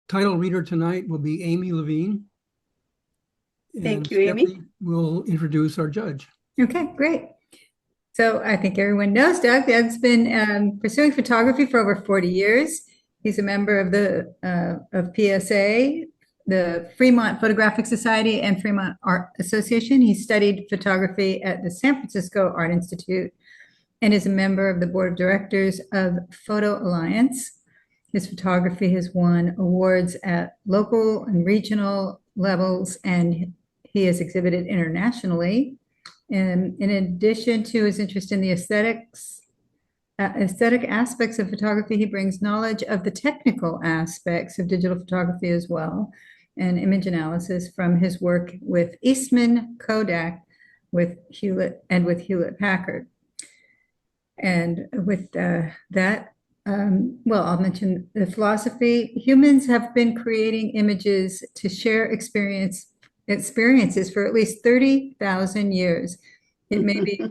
title reader tonight will be Amy Levine. Thank And you, Amy. Stephanie will introduce our judge. Okay, great. So I think everyone knows Doug. Doug's been pursuing photography for over 40 years. He's a member of the of PSA, the Fremont Photographic Society, and Fremont Art Association. He studied photography at the San Francisco Art Institute and is a member of the board of directors of Photo Alliance. His photography has won awards at local and regional levels, and he has exhibited internationally. And in addition to his interest in the aesthetic aspects of photography, he brings knowledge of the technical aspects of digital photography as well, and image analysis from his work with Eastman Kodak, with Hewlett Packard. And with that, well, I'll mention the philosophy. Humans have been creating images to share experiences for at least 30,000 years. It may be,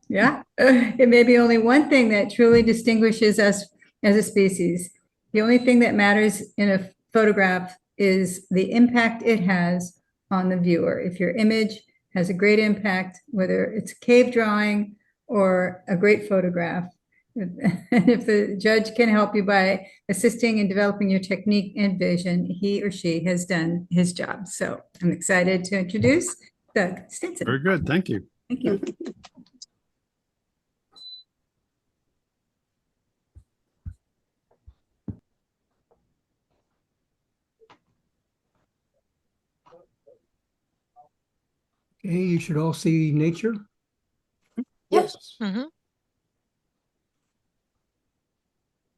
yeah, it may be only one thing that truly distinguishes us as a species. The only thing that matters in a photograph is the impact it has on the viewer. If your image has a great impact, whether it's a cave drawing or a great photograph, and if the judge can help you by assisting in developing your technique and vision, he or she has done his job. So I'm excited to introduce Doug Stinson. Very good. Thank you. Thank you. Okay, you should all see nature. Yes. Mhm.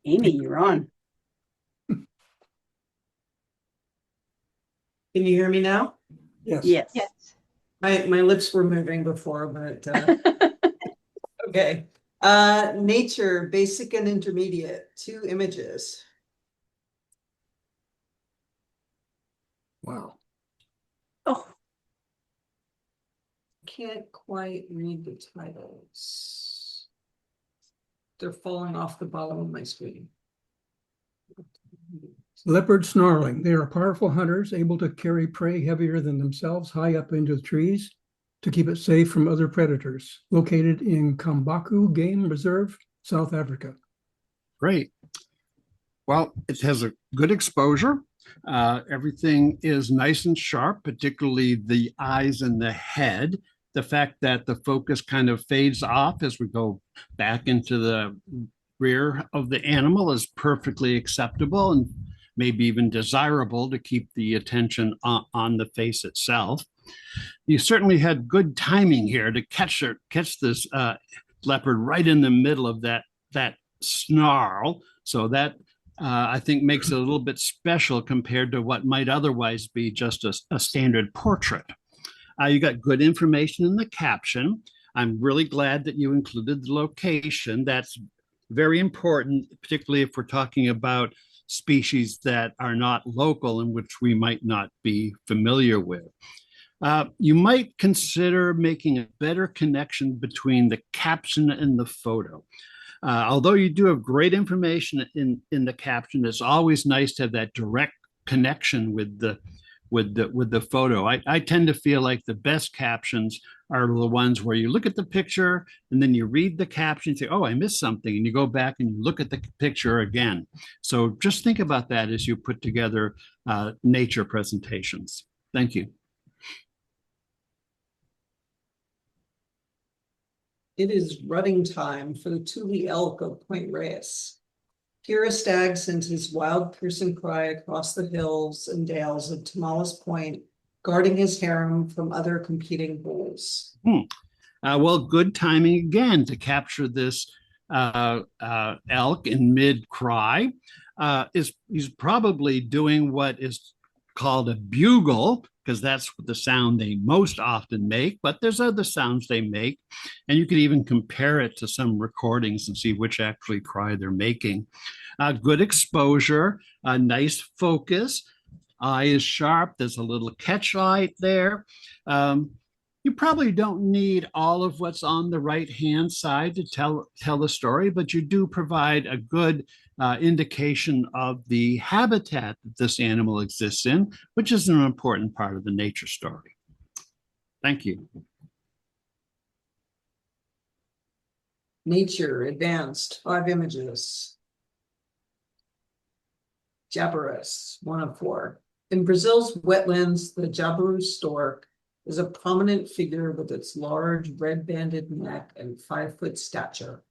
Amy, you're on. Can you hear me now? Yes. Yes. My lips were moving before, but okay. Nature, basic and intermediate, 2 images. Wow. Oh. Can't quite read the titles. They're falling off the bottom of my screen. Leopard snarling. They are powerful hunters, able to carry prey heavier than themselves high up into the trees to keep it safe from other predators. Located in Kambaku Game Reserve, South Africa. Great. Well, it has a good exposure. Everything is nice and sharp, particularly the eyes and the head. The fact that the focus kind of fades off as we go back into the rear of the animal is perfectly acceptable and maybe even desirable to keep the attention on the face itself. You certainly had good timing here to catch this leopard right in the middle of that snarl. So that I think makes it a little bit special compared to what might otherwise be just a standard portrait. You got good information in the caption. I'm really glad that you included the location. That's very important, particularly if we're talking about species that are not local and which we might not be familiar with. You might consider making a better connection between the caption and the photo. Although you do have great information in the caption, it's always nice to have that direct connection with the photo. I tend to feel like the best captions are the ones where you look at the picture and then you read the caption and say, oh, I missed something. And you go back and you look at the picture again. So just think about that as you put together nature presentations. Thank you. It is rutting time for the Tule elk of Point Reyes. Here a stag sends his wild piercing cry across the hills and dales of Tamales Point, guarding his harem from other competing bulls. Well, good timing again to capture this elk in mid-cry. He's probably doing what is called a bugle, because that's the sound they most often make, but there's other sounds they make. And you can even compare it to some recordings and see which actually cry they're making. Good exposure, a nice focus. Eye is sharp. There's a little catch light there. You probably don't need all of what's on the right-hand side to tell the story, but you do provide a good indication of the habitat that this animal exists in, which is an important part of the nature story. Thank you. Nature advanced, 5 images. Jabarus, 1 of 4. In Brazil's wetlands, the jabiru stork is a prominent figure with its large red-banded neck and 5-foot stature.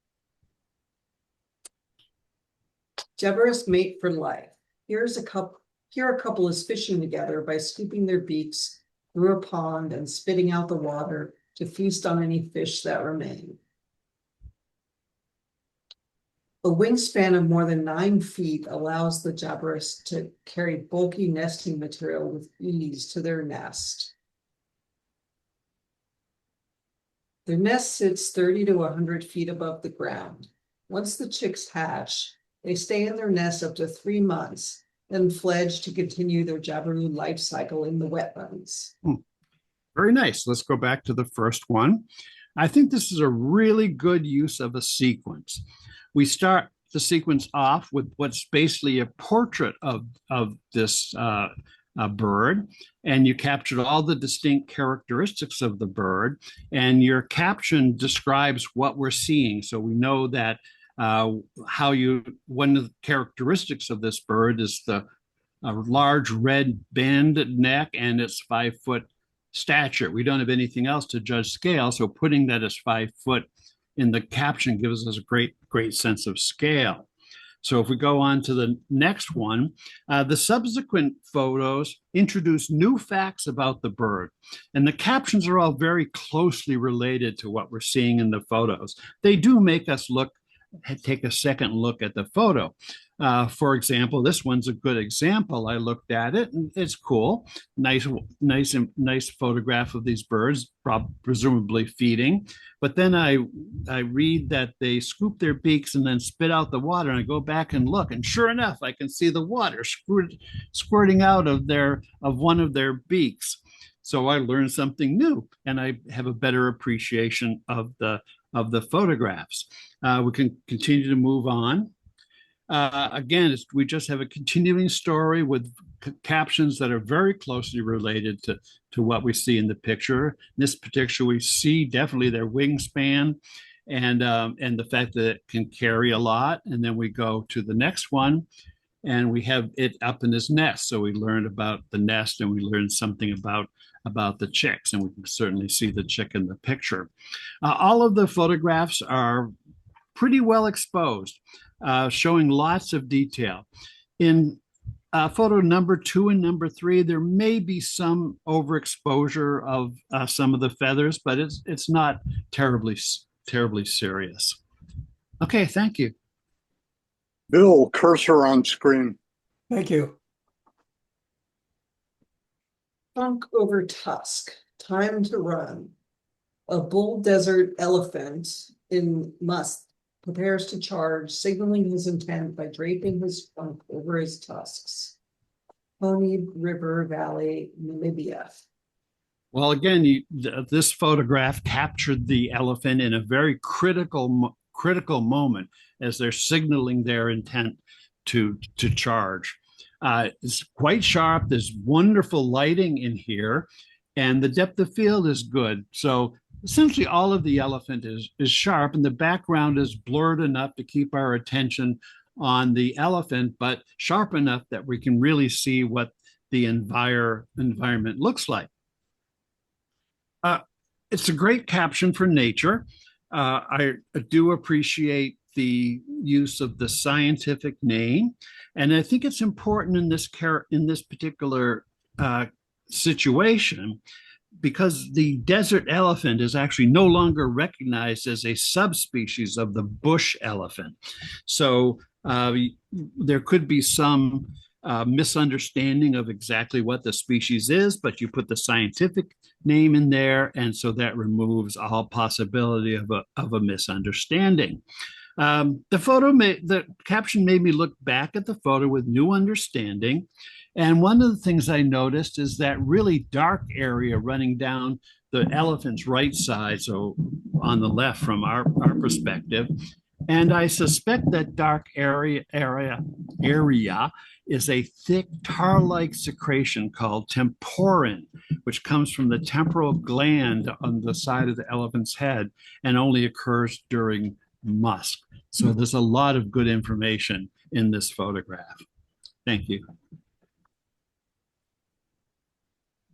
Jabarus mate for life. Here a couple is fishing together by scooping their beaks through a pond and spitting out the water to feast on any fish that remain. A wingspan of more than 9 feet allows the jabarus to carry bulky nesting material with ease to their nest. Their nest sits 30 to 100 feet above the ground. Once the chicks hatch, they stay in their nest up to 3 months, then fledge to continue their jabiru life cycle in the wetlands. Very nice. Let's go back to the first one. I think this is a really good use of a sequence. We start the sequence off with what's basically a portrait of this bird, and you captured all the distinct characteristics of the bird, and your caption describes what we're seeing. So we know that one of the characteristics of this bird is the large red banded neck and its 5-foot stature. We don't have anything else to judge scale, so putting that as 5 foot in the caption gives us a great sense of scale. So if we go on to the next one, the subsequent photos introduce new facts about the bird, and the captions are all very closely related to what we're seeing in the photos. They do make us take a second look at the photo. For example, this one's a good example. I looked at it and it's cool. Nice photograph of these birds, presumably feeding. But then I read that they scoop their beaks and then spit out the water. And I go back and look, and sure enough, I can see the water squirting out of one of their beaks. So I learned something new, and I have a better appreciation of the photographs. We can continue to move on. Again, we just have a continuing story with captions that are very closely related to what we see in the picture. In this picture, we see definitely their wingspan and the fact that it can carry a lot. And then we go to the next one, and we have it up in his nest. So we learned about the nest, and we learned something about the chicks, and we can certainly see the chick in the picture. All of the photographs are pretty well exposed, showing lots of detail. In photo number 2 and number 3, there may be some overexposure of some of the feathers, but it's not terribly serious. Okay, thank you. Bill, cursor on screen. Thank you. Trunk over tusk, time to run. A bull desert elephant in musk prepares to charge, signaling his intent by draping his trunk over his tusks. Pony River Valley, Namibia. Well, again, this photograph captured the elephant in a very critical moment as they're signaling their intent to charge. It's quite sharp. There's wonderful lighting in here, and the depth of field is good. So essentially all of the elephant is sharp, and the background is blurred enough to keep our attention on the elephant, but sharp enough that we can really see what the environment looks like. It's a great caption for nature. I do appreciate the use of the scientific name, and I think it's important in this particular situation, because the desert elephant is actually no longer recognized as a subspecies of the bush elephant. So there could be some misunderstanding of exactly what the species is, but you put the scientific name in there, and so that removes all possibility of a misunderstanding. The caption made me look back at the photo with new understanding. And one of the things I noticed is that really dark area running down the elephant's right side, so on the left from our perspective, And I suspect that dark area is a thick tar-like secretion called temporin, which comes from the temporal gland on the side of the elephant's head and only occurs during musk. So there's a lot of good information in this photograph. Thank you.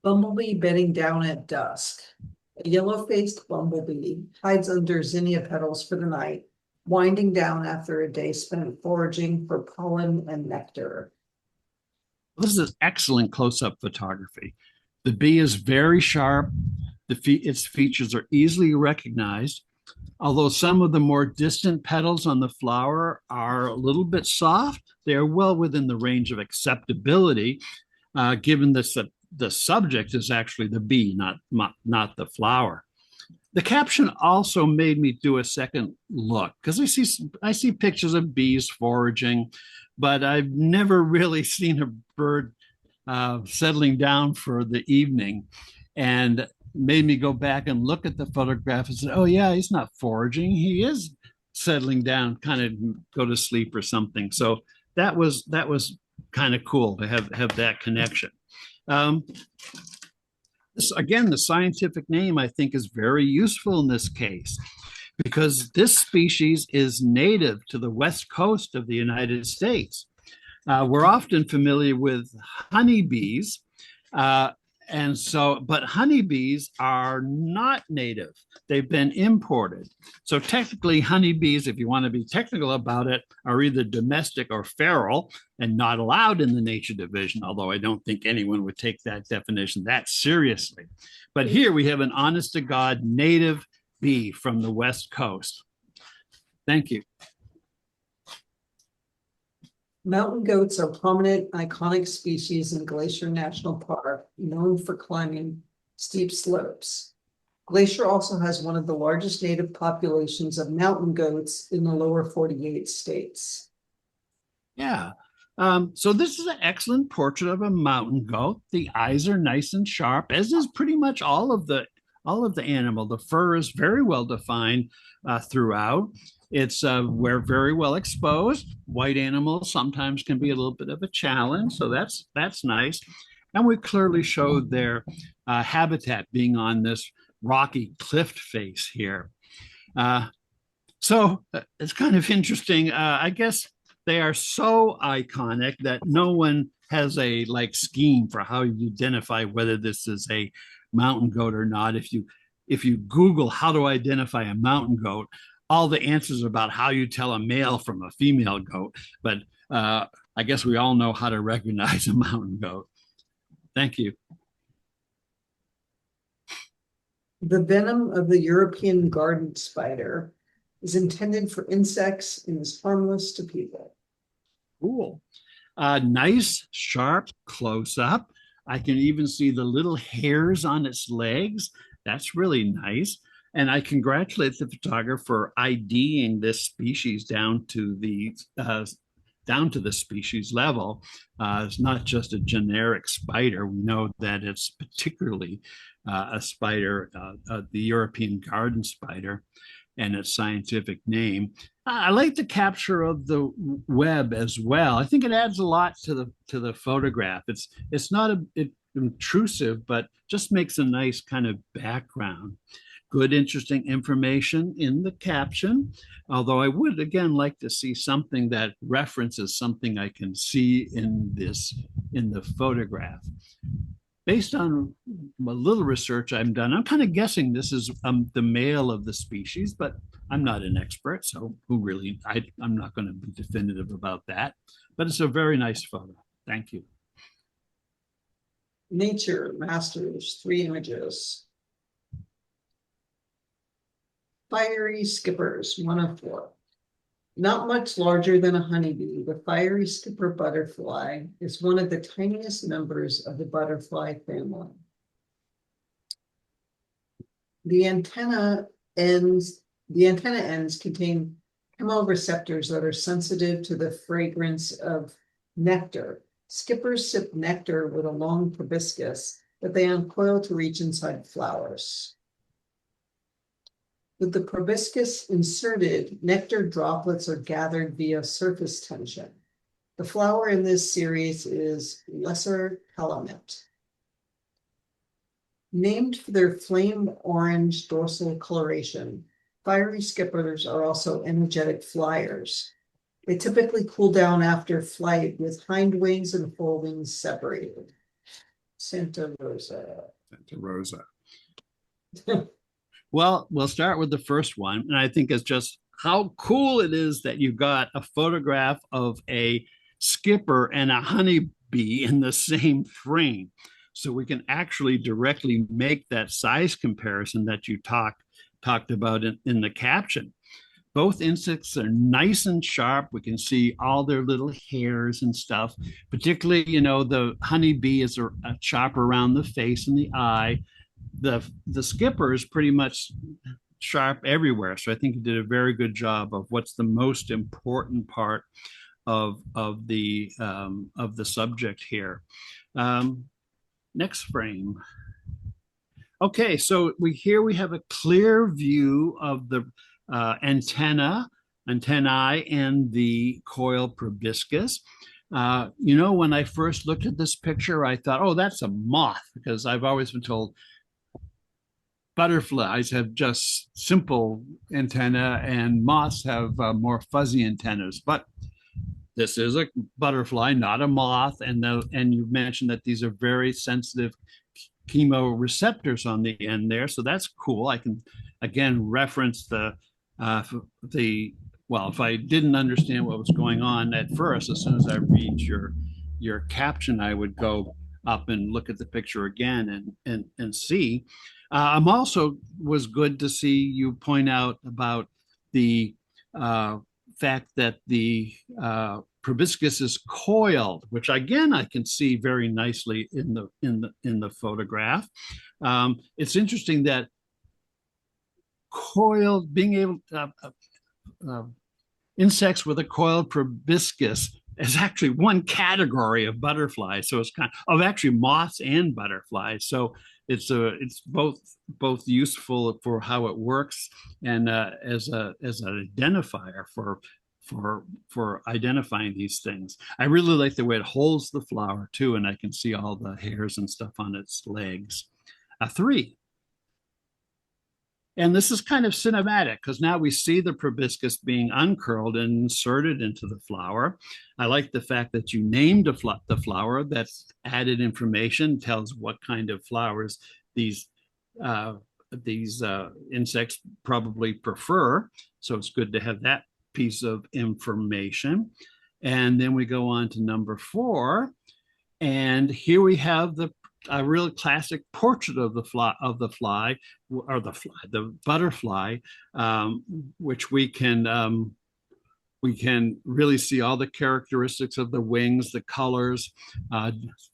Bumblebee bedding down at dusk. A yellow-faced bumblebee hides under zinnia petals for the night, winding down after a day spent foraging for pollen and nectar. This is excellent close-up photography. The bee is very sharp. Its features are easily recognized. Although some of the more distant petals on the flower are a little bit soft, they are well within the range of acceptability, given the subject is actually the bee, not the flower. The caption also made me do a second look because I see pictures of bees foraging, but I've never really seen a bird settling down for the evening, and made me go back and look at the photograph and say, oh yeah, he's not foraging. He is settling down, kind of go to sleep or something. So that was kind of cool to have that connection. Again, the scientific name I think is very useful in this case because this species is native to the west coast of the United States. We're often familiar with honeybees, but honeybees are not native. They've been imported. So technically honeybees, if you want to be technical about it, are either domestic or feral and not allowed in the nature division, although I don't think anyone would take that definition that seriously. But here we have an honest to God native bee from the West Coast. Thank you. Mountain goats are prominent, iconic species in Glacier National Park, known for climbing steep slopes. Glacier also has one of the largest native populations of mountain goats in the lower 48 states. Yeah. So this is an excellent portrait of a mountain goat. The eyes are nice and sharp, as is pretty much all of the animal. The fur is very well defined throughout. It's we're very well exposed. White animals sometimes can be a little bit of a challenge, so that's nice. And we clearly showed their habitat being on this rocky cliff face here. So it's kind of interesting. I guess they are so iconic that no one has a scheme for how you identify whether this is a mountain goat or not. If you Google how to identify a mountain goat, all the answers about how you tell a male from a female goat, but I guess we all know how to recognize a mountain goat. Thank you. The venom of the European garden spider is intended for insects and is harmless to people. Cool. Nice, sharp close-up. I can even see the little hairs on its legs. That's really nice. And I congratulate the photographer for IDing this species down to the species level. It's not just a generic spider. We know that it's particularly a spider, the European garden spider, and its scientific name. I like the capture of the web as well. I think it adds a lot to the photograph. It's not intrusive, but just makes a nice kind of background. Good, interesting information in the caption, although I would, again, like to see something that references something I can see in the photograph. Based on a little research I've done, I'm kind of guessing this is the male of the species, but I'm not an expert, so I'm not going to be definitive about that. But it's a very nice photo. Thank you. Nature Masters, 3 images. Fiery skippers, 1 of 4. Not much larger than a honeybee, the fiery skipper butterfly is one of the tiniest members of the butterfly family. The antenna ends contain chemoreceptors that are sensitive to the fragrance of nectar. Skippers sip nectar with a long proboscis that they uncoil to reach inside flowers. With the proboscis inserted, nectar droplets are gathered via surface tension. The flower in this series is Lesser Calumet. Named for their flame orange dorsal coloration, fiery skippers are also energetic flyers. They typically cool down after flight with hind wings and fore wings separated. Santa Rosa. Santa Rosa. Well, we'll start with the first one. And I think it's just how cool it is that you got a photograph of a skipper and a honeybee in the same frame. So we can actually directly make that size comparison that you talked about in the caption. Both insects are nice and sharp. We can see all their little hairs and stuff. Particularly, the honeybee is sharp around the face and the eye. The skipper is pretty much sharp everywhere. So I think you did a very good job of what's the most important part of the subject here. Next frame. Okay, so we have a clear view of the antennae and the coil proboscis. When I first looked at this picture, I thought, oh, that's a moth, because I've always been told butterflies have just simple antennae and moths have more fuzzy antennas. But this is a butterfly, not a moth. And you mentioned that these are very sensitive chemoreceptors on the end there. So that's cool. I can, again, reference if I didn't understand what was going on at first, as soon as I read your caption, I would go up and look at the picture again and see. I'm also was good to see you point out about the fact that the proboscis is coiled, which again I can see very nicely in the photograph. It's interesting that coiled, being able insects with a coiled proboscis is actually one category of butterflies. So it's kind of actually moths and butterflies. So it's both useful for how it works and as an identifier for identifying these things. I really like the way it holds the flower too, and I can see all the hairs and stuff on its legs. 3. And this is kind of cinematic because now we see the proboscis being uncurled and inserted into the flower. I like the fact that you named the flower. That's added information, tells what kind of flowers these insects probably prefer. So it's good to have that piece of information. And then we go on to number 4. And here we have a real classic portrait of the butterfly, which we can really see all the characteristics of the wings, the colors,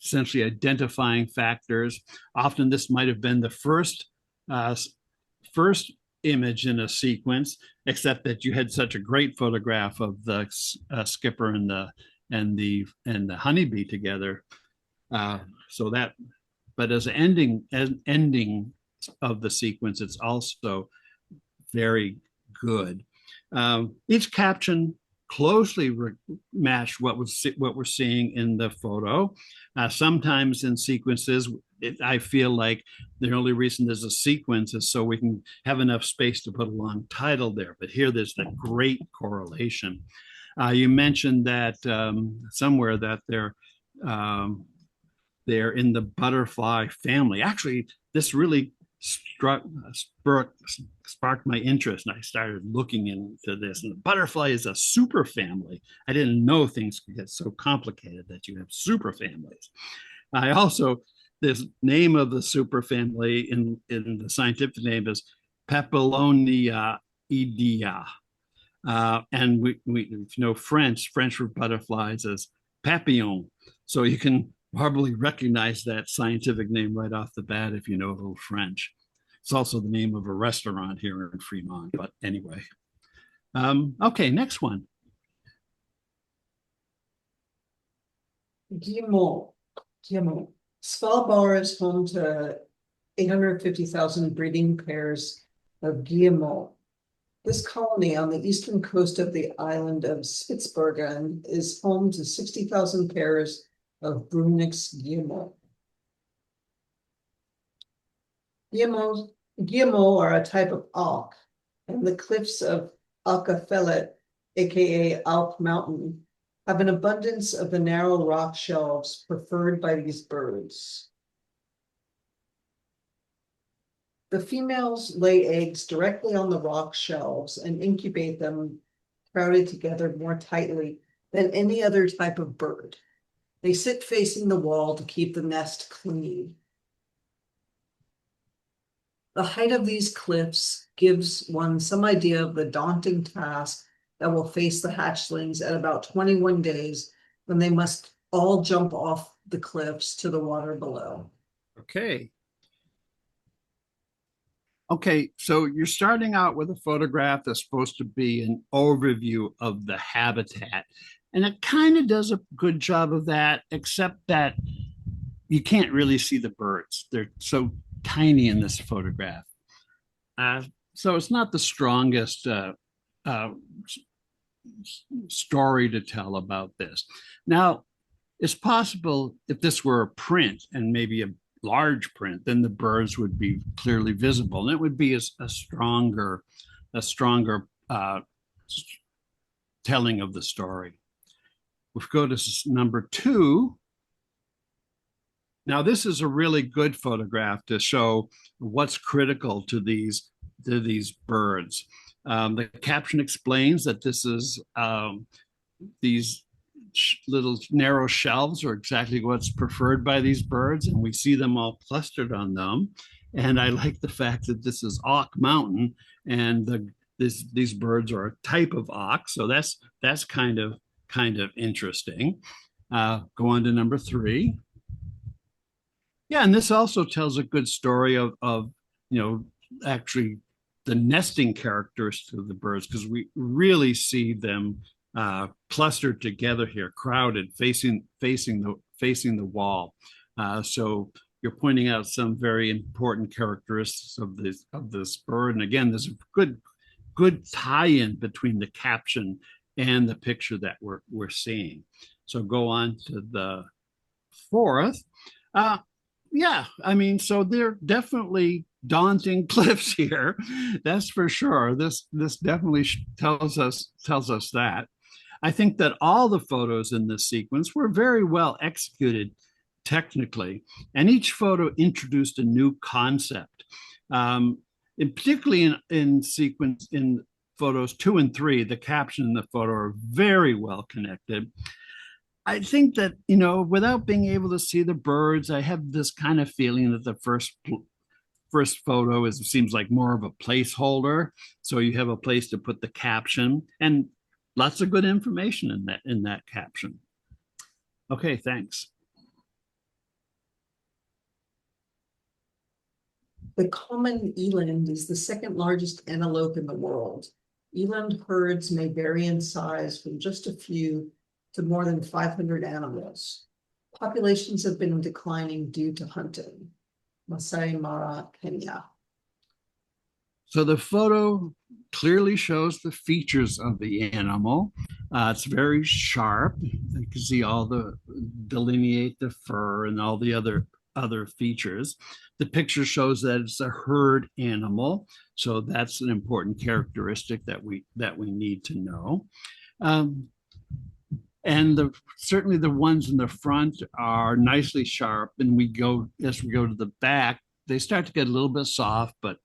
essentially identifying factors. Often this might have been the first image in a sequence, except that you had such a great photograph of the skipper and the honeybee together. But as an ending of the sequence, it's also very good. Each caption closely matched what we're seeing in the photo. Sometimes in sequences, I feel like the only reason there's a sequence is so we can have enough space to put a long title there. But here, there's that great correlation. You mentioned that somewhere that they're in the butterfly family. Actually, this really sparked my interest, and I started looking into this. And the butterfly is a super family. I didn't know things could get so complicated that you have super families. I also, this name of the super family in the scientific name is Papillonia. And we if you know French for butterflies is papillon. So you can probably recognize that scientific name right off the bat if you know a little French. It's also the name of a restaurant here in Fremont, but anyway. Okay, next one. Guillemot. Svalbard is home to 850,000 breeding pairs of guillemot, This colony on the eastern coast of the island of Spitsbergen is home to 60,000 pairs of Brunix guillemot. Guillemot are a type of auk, and the cliffs of Alkafellet, aka Alp Mountain, have an abundance of the narrow rock shelves preferred by these birds. The females lay eggs directly on the rock shelves and incubate them crowded together more tightly than any other type of bird. They sit facing the wall to keep the nest clean. The height of these cliffs gives one some idea of the daunting task that will face the hatchlings at about 21 days when they must all jump off the cliffs to the water below. Okay. Okay, so you're starting out with a photograph that's supposed to be an overview of the habitat. And it kind of does a good job of that, except that you can't really see the birds. They're so tiny in this photograph. So it's not the strongest story to tell about this. Now, it's possible if this were a print and maybe a large print, then the birds would be clearly visible, and it would be a stronger telling of the story. We go to number 2. Now, this is a really good photograph to show what's critical to these birds. The caption explains that this is these little narrow shelves are exactly what's preferred by these birds, and we see them all clustered on them. And I like the fact that this is Auk Mountain, and these birds are a type of auk, so that's kind of interesting. Go on to number 3. Yeah, and this also tells a good story of actually the nesting characteristics of the birds, because we really see them clustered together here, crowded, facing the wall. So you're pointing out some very important characteristics of this bird. And again, there's a good tie-in between the caption and the picture that we're seeing. So go on to the 4th. Yeah, I mean, so they're definitely daunting cliffs here. That's for sure. This definitely tells us that. I think that all the photos in this sequence were very well executed technically, and each photo introduced a new concept. And particularly in photos 2 and 3, the caption and the photo are very well connected. I think that, without being able to see the birds, I have this kind of feeling that the first photo seems like more of a placeholder. So you have a place to put the caption, and lots of good information in that caption. Okay, thanks. The common eland is the second largest antelope in the world. Eland herds may vary in size from just a few to more than 500 animals. Populations have been declining due to hunting. Masai Mara, Kenya. So the photo clearly shows the features of the animal. It's very sharp. You can see delineate the fur and all the other features. The picture shows that it's a herd animal, so that's an important characteristic that we need to know. And certainly the ones in the front are nicely sharp, and as we go to the back, they start to get a little bit soft, but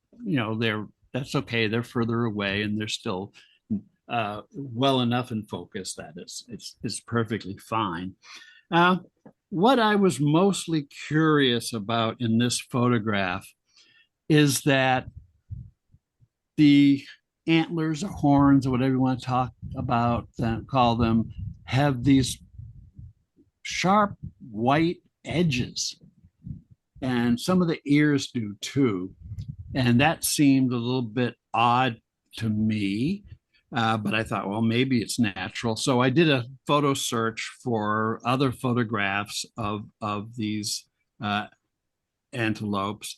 that's okay. They're further away, and they're still well enough in focus that it's perfectly fine. What I was mostly curious about in this photograph is that the antlers or horns or whatever you want to talk about, call them, have these sharp white edges, and some of the ears do too. And that seemed a little bit odd to me, but I thought, well, maybe it's natural. So I did a photo search for other photographs of these antelopes,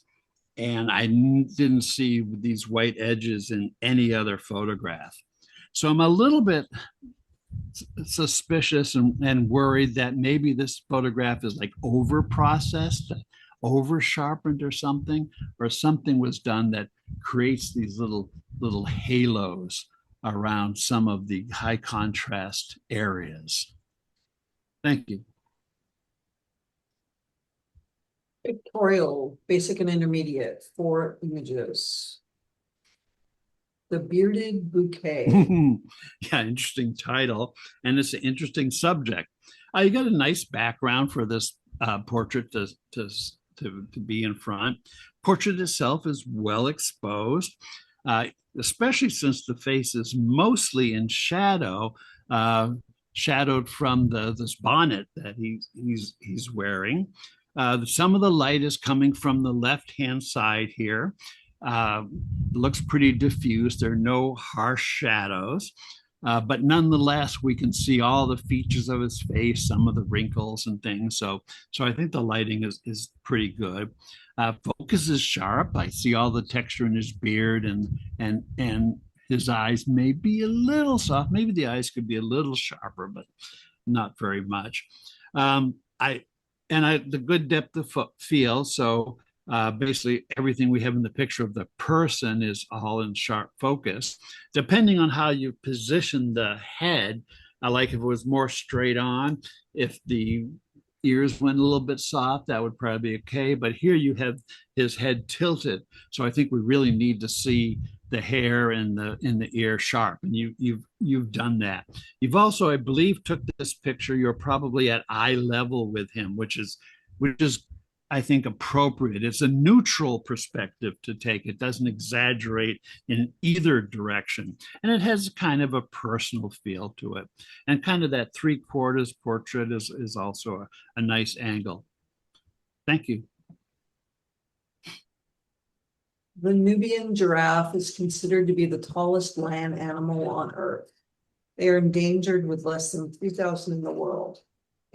And I didn't see these white edges in any other photograph. So I'm a little bit suspicious and worried that maybe this photograph is like over processed, over sharpened or something was done that creates these little halos around some of the high contrast areas. Thank you. Pictorial, basic and intermediate, 4 images. The Bearded Bouquet. Yeah, interesting title, and it's an interesting subject. You got a nice background for this portrait to be in front. Portrait itself is well exposed, especially since the face is mostly in shadow, shadowed from this bonnet that he's wearing. Some of the light is coming from the left-hand side here. Looks pretty diffuse. There are no harsh shadows, but nonetheless, we can see all the features of his face, some of the wrinkles and things. So I think the lighting is pretty good. Focus is sharp. I see all the texture in his beard, and his eyes may be a little soft. Maybe the eyes could be a little sharper, but not very much. The good depth of field. So basically everything we have in the picture of the person is all in sharp focus. Depending on how you position the head, I like if it was more straight on. If the ears went a little bit soft, that would probably be okay. But here you have his head tilted. So I think we really need to see the hair and the ear sharp, and you've done that. You've also, I believe, took this picture. You're probably at eye level with him, which is I think appropriate. It's a neutral perspective to take. It doesn't exaggerate in either direction, and it has kind of a personal feel to it. And kind of that 3/4 portrait is also a nice angle. Thank you. The Nubian giraffe is considered to be the tallest land animal on Earth. They are endangered with less than 3,000 in the world.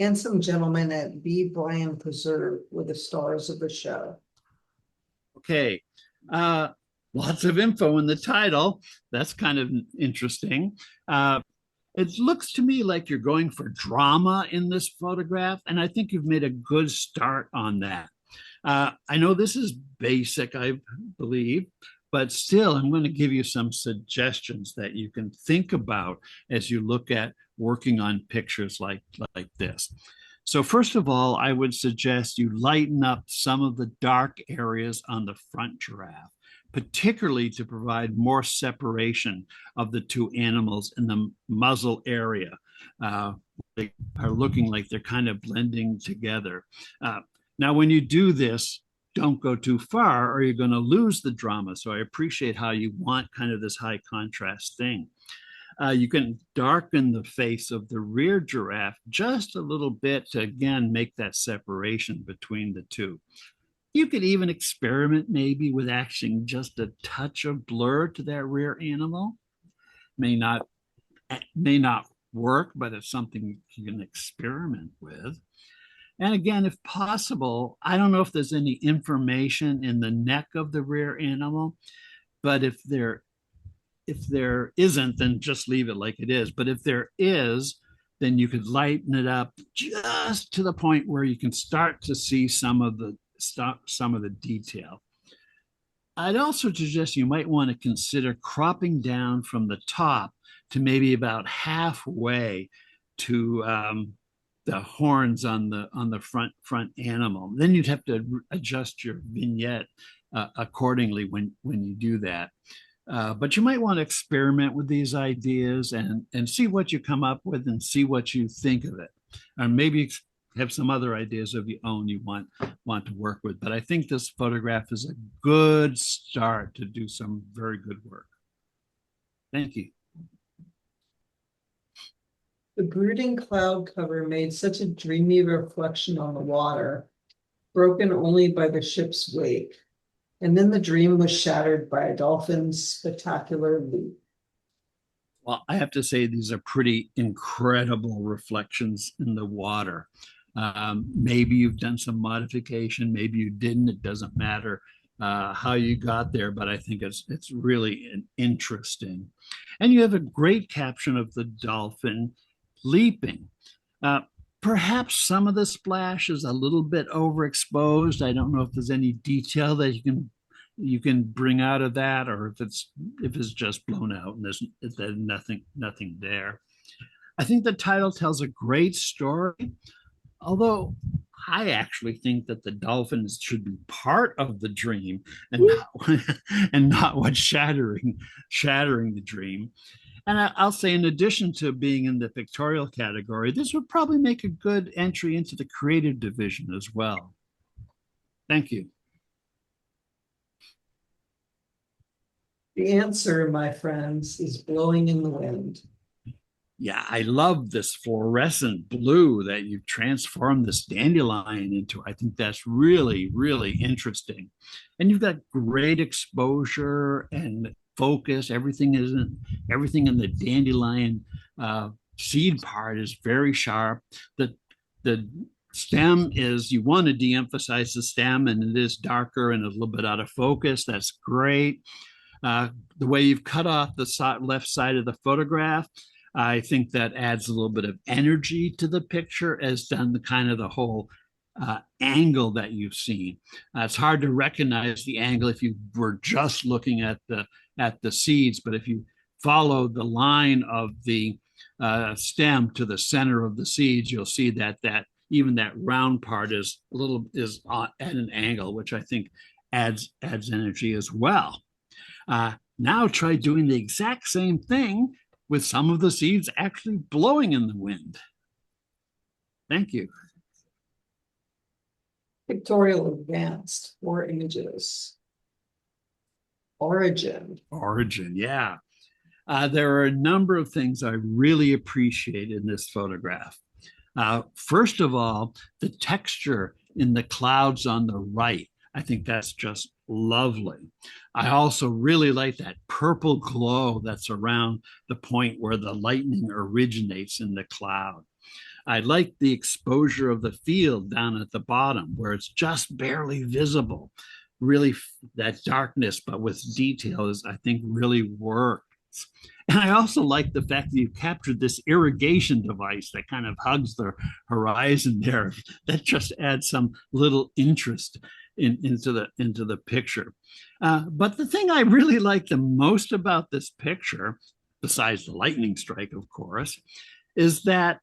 Handsome gentleman at B. Bryan Preserve were the stars of the show. Okay. Lots of info in the title. That's kind of interesting. It looks to me like you're going for drama in this photograph, and I think you've made a good start on that. I know this is basic, I believe, but still, I'm going to give you some suggestions that you can think about as you look at working on pictures like this. So first of all, I would suggest you lighten up some of the dark areas on the front giraffe, particularly to provide more separation of the two animals in the muzzle area. They are looking like they're kind of blending together. Now, when you do this, don't go too far or you're going to lose the drama. So I appreciate how you want kind of this high contrast thing. You can darken the face of the rear giraffe just a little bit to, again, make that separation between the two. You could even experiment maybe with adding just a touch of blur to that rear animal. May not work, but it's something you can experiment with. And again, if possible, I don't know if there's any information in the neck of the rear animal, but if there isn't, then just leave it like it is. But if there is, then you could lighten it up just to the point where you can start to see some of the detail. I'd also suggest you might want to consider cropping down from the top to maybe about halfway to the horns on the front animal. Then you'd have to adjust your vignette accordingly when you do that. But you might want to experiment with these ideas and see what you come up with and see what you think of it. And maybe have some other ideas of your own you want to work with. But I think this photograph is a good start to do some very good work. Thank you. The brooding cloud cover made such a dreamy reflection on the water, broken only by the ship's wake. And then the dream was shattered by a dolphin's spectacular leap. Well, I have to say these are pretty incredible reflections in the water. Maybe you've done some modification, maybe you didn't, it doesn't matter. how you got there, but I think it's really interesting. And you have a great caption of the dolphin leaping. Uh, Perhaps some of the splash is a little bit overexposed. I don't know if there's any detail that you can bring out of that, or if it's just blown out and there's nothing there. I think the title tells a great story, although I actually think that the dolphins should be part of the dream and not and not what's shattering the dream. And I'll say, in addition to being in the pictorial category, this would probably make a good entry into the creative division as well. Thank you. The answer, my friends, is blowing in the wind. Yeah, I love this fluorescent blue that you've transformed this dandelion into. I think that's really, really interesting. And you've got great exposure and focus. Everything in the dandelion seed part is very sharp. The stem is, you want to de-emphasize the stem, and it is darker and a little bit out of focus. That's great. The way you've cut off the left side of the photograph, I think that adds a little bit of energy to the picture, as done the whole angle that you've seen. It's hard to recognize the angle if you were just looking at the seeds, but if you follow the line of the stem to the center of the seeds, you'll see that even that round part is at an angle, which I think adds energy as well. Now try doing the exact same thing with some of the seeds actually blowing in the wind. Thank you. Pictorial advanced, 4 images. Origin. Yeah. There are a number of things I really appreciate in this photograph. First of all, the texture in the clouds on the right. I think that's just lovely. I also really like that purple glow that's around the point where the lightning originates in the cloud. I like the exposure of the field down at the bottom where it's just barely visible. Really, that darkness, but with details, I think really works. And I also like the fact that you captured this irrigation device that kind of hugs the horizon there. That just adds some little interest into the picture. But the thing I really like the most about this picture, besides the lightning strike, of course, is that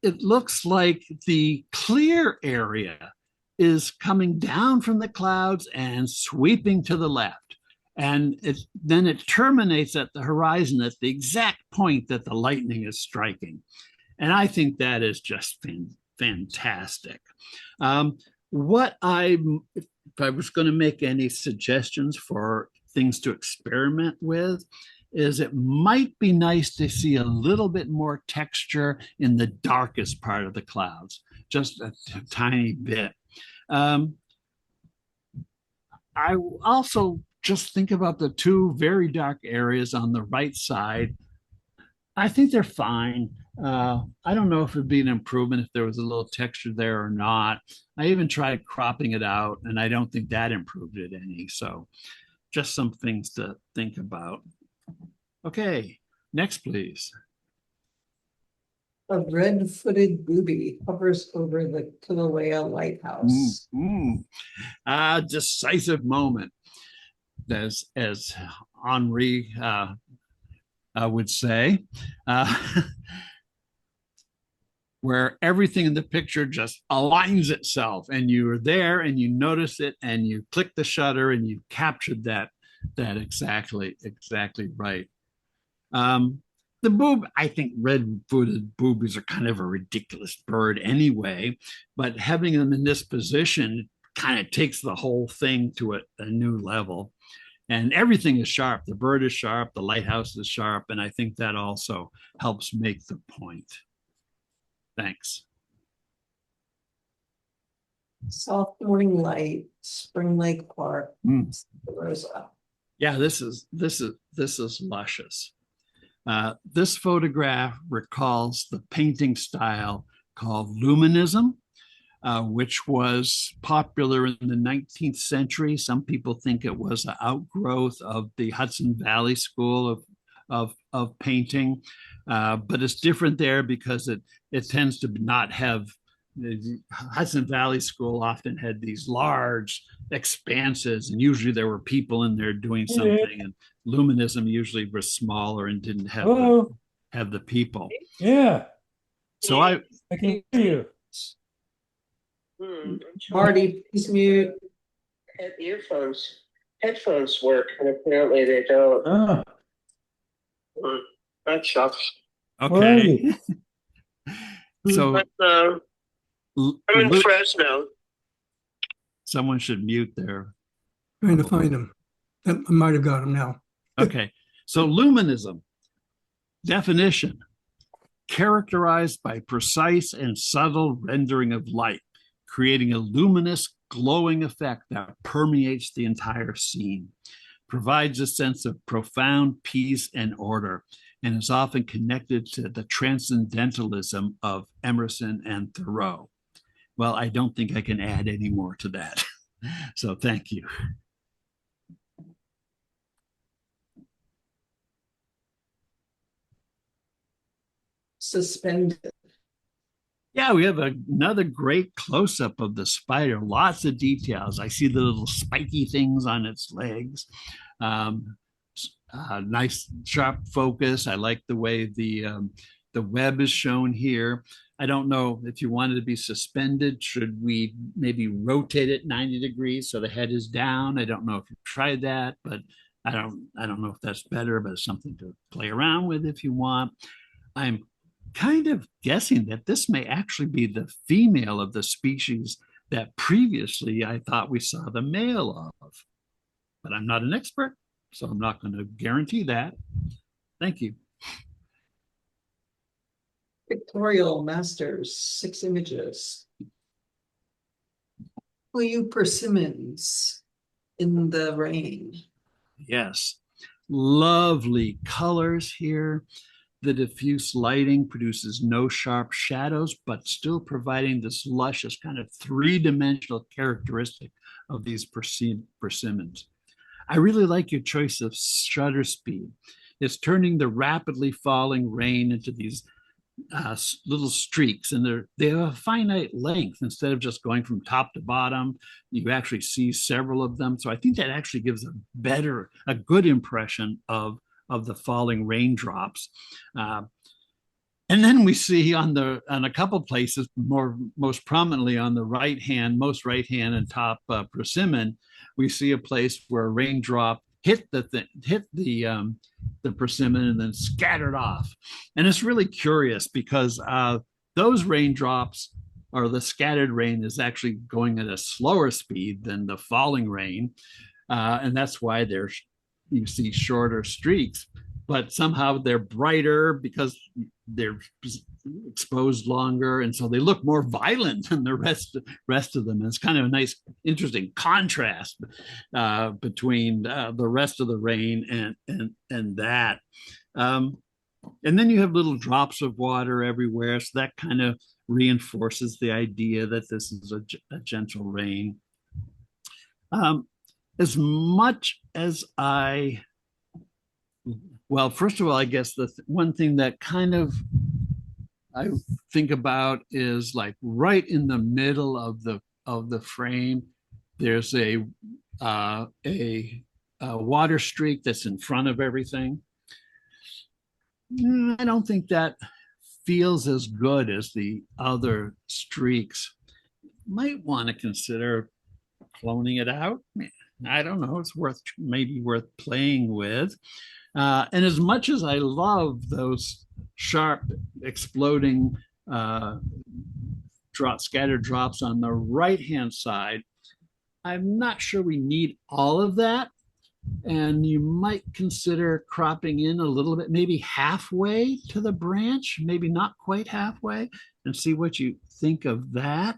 it looks like the clear area is coming down from the clouds and sweeping to the left. And then it terminates at the horizon at the exact point that the lightning is striking. And I think that is just fantastic. If I was going to make any suggestions for things to experiment with, is it might be nice to see a little bit more texture in the darkest part of the clouds, just a tiny bit. I also just think about the two very dark areas on the right side. I think they're fine. I don't know if it'd be an improvement if there was a little texture there or not. I even tried cropping it out, and I don't think that improved it any. So just some things to think about. Okay, next, please. A red-footed booby hovers over the Kilauea Lighthouse. Decisive moment, as Henri would say, where everything in the picture just aligns itself, and you're there and you notice it and you click the shutter and you captured that exactly right. The boob, I think red-footed boobies are kind of a ridiculous bird anyway, but having them in this position kind of takes the whole thing to a new level. And everything is sharp. The bird is sharp, the lighthouse is sharp, and I think that also helps make the point. Thanks. Soft morning light, Spring Lake Park, Rosa. Yeah, this is luscious. This photograph recalls the painting style called luminism, which was popular in the 19th century. Some people think it was an outgrowth of the Hudson Valley School of painting, but it's different there because it tends to not have. The Hudson Valley School often had these large expanses, and usually there were people in there doing something. And Luminism usually was smaller and didn't have the people. Yeah, So I can hear you. Marty, please mute. Had headphones work, and apparently they don't. Ah, That sucks. where are okay, you? so But I'm in Fresno. someone should mute there. Trying to find him. I might have got him now. Okay, so luminism definition: characterized by precise and subtle rendering of light, creating a luminous, glowing effect that permeates the entire scene, provides a sense of profound peace and order, and is often connected to the transcendentalism of Emerson and Thoreau. Well, I don't think I can add any more to that. So thank you. Suspended. Yeah, we have another great close-up of the spider. Lots of details. I see the little spiky things on its legs. Nice sharp focus. I like the way the web is shown here. I don't know if you wanted to be suspended. Should we maybe rotate it 90 degrees so the head is down? I don't know if you've tried that, but I don't know if that's better, but it's something to play around with if you want. I'm kind of guessing that this may actually be the female of the species that previously I thought we saw the male of. But I'm not an expert, so I'm not going to guarantee that. Thank you. Pictorial Masters, 6 images. W. Persimmons in the rain. Yes, lovely colors here. The diffuse lighting produces no sharp shadows, but still providing this luscious kind of three-dimensional characteristic of these persimmons. I really like your choice of shutter speed. It's turning the rapidly falling rain into these little streaks, and they have a finite length. Instead of just going from top to bottom, you actually see several of them. So I think that actually gives a good impression of the falling raindrops. And then we see on a couple places, most prominently on the most right hand and top persimmon, we see a place where a raindrop hit the persimmon and then scattered off. And it's really curious because those raindrops, or the scattered rain, is actually going at a slower speed than the falling rain, and that's why you see shorter streaks, but somehow they're brighter because they're exposed longer, and so they look more violent than the rest of them. And it's kind of a nice, interesting contrast between the rest of the rain and that. And then you have little drops of water everywhere, so that kind of reinforces the idea that this is a gentle rain. As much as well, first of all, I guess the one thing that kind of I think about is like right in the middle of the frame, there's a water streak that's in front of everything. I don't think that feels as good as the other streaks. Might want to consider cloning it out. I don't know. It's maybe worth playing with. And as much as I love those sharp, exploding scattered drops on the right-hand side, I'm not sure we need all of that. And you might consider cropping in a little bit, maybe halfway to the branch, maybe not quite halfway, and see what you think of that.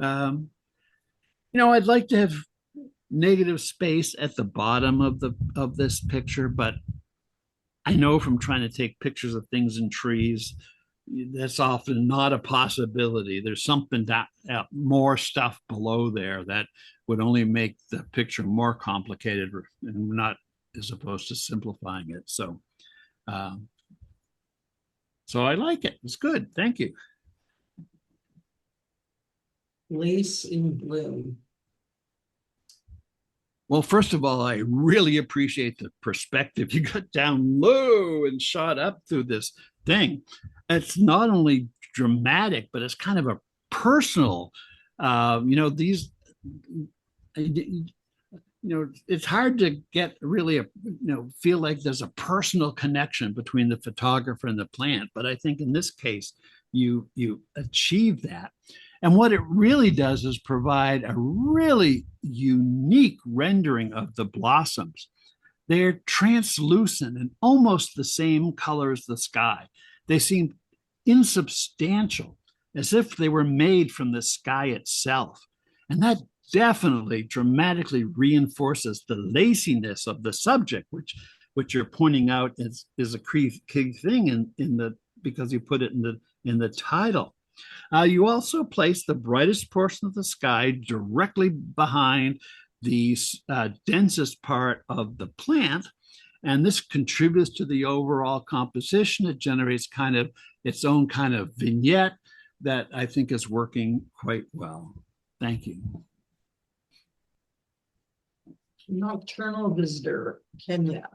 I'd like to have negative space at the bottom of this picture, but I know from trying to take pictures of things in trees that's often not a possibility. There's something that more stuff below there that would only make the picture more complicated and not as opposed to simplifying it. So, so I like it. It's good. Thank you. Lace in bloom. Well, first of all, I really appreciate the perspective. You got down low and shot up through this thing. It's not only dramatic, but it's kind of a personal. These. It's hard to get really feel like there's a personal connection between the photographer and the plant. But I think in this case, you achieve that. And what it really does is provide a really unique rendering of the blossoms. They're translucent and almost the same color as the sky. They seem insubstantial, as if they were made from the sky itself. And that definitely dramatically reinforces the laciness of the subject, which you're pointing out is a key thing because you put it in the title. You also place the brightest portion of the sky directly behind the densest part of the plant, and this contributes to the overall composition. It generates kind of its own kind of vignette that I think is working quite well. Thank you. Nocturnal visitor, Kenya.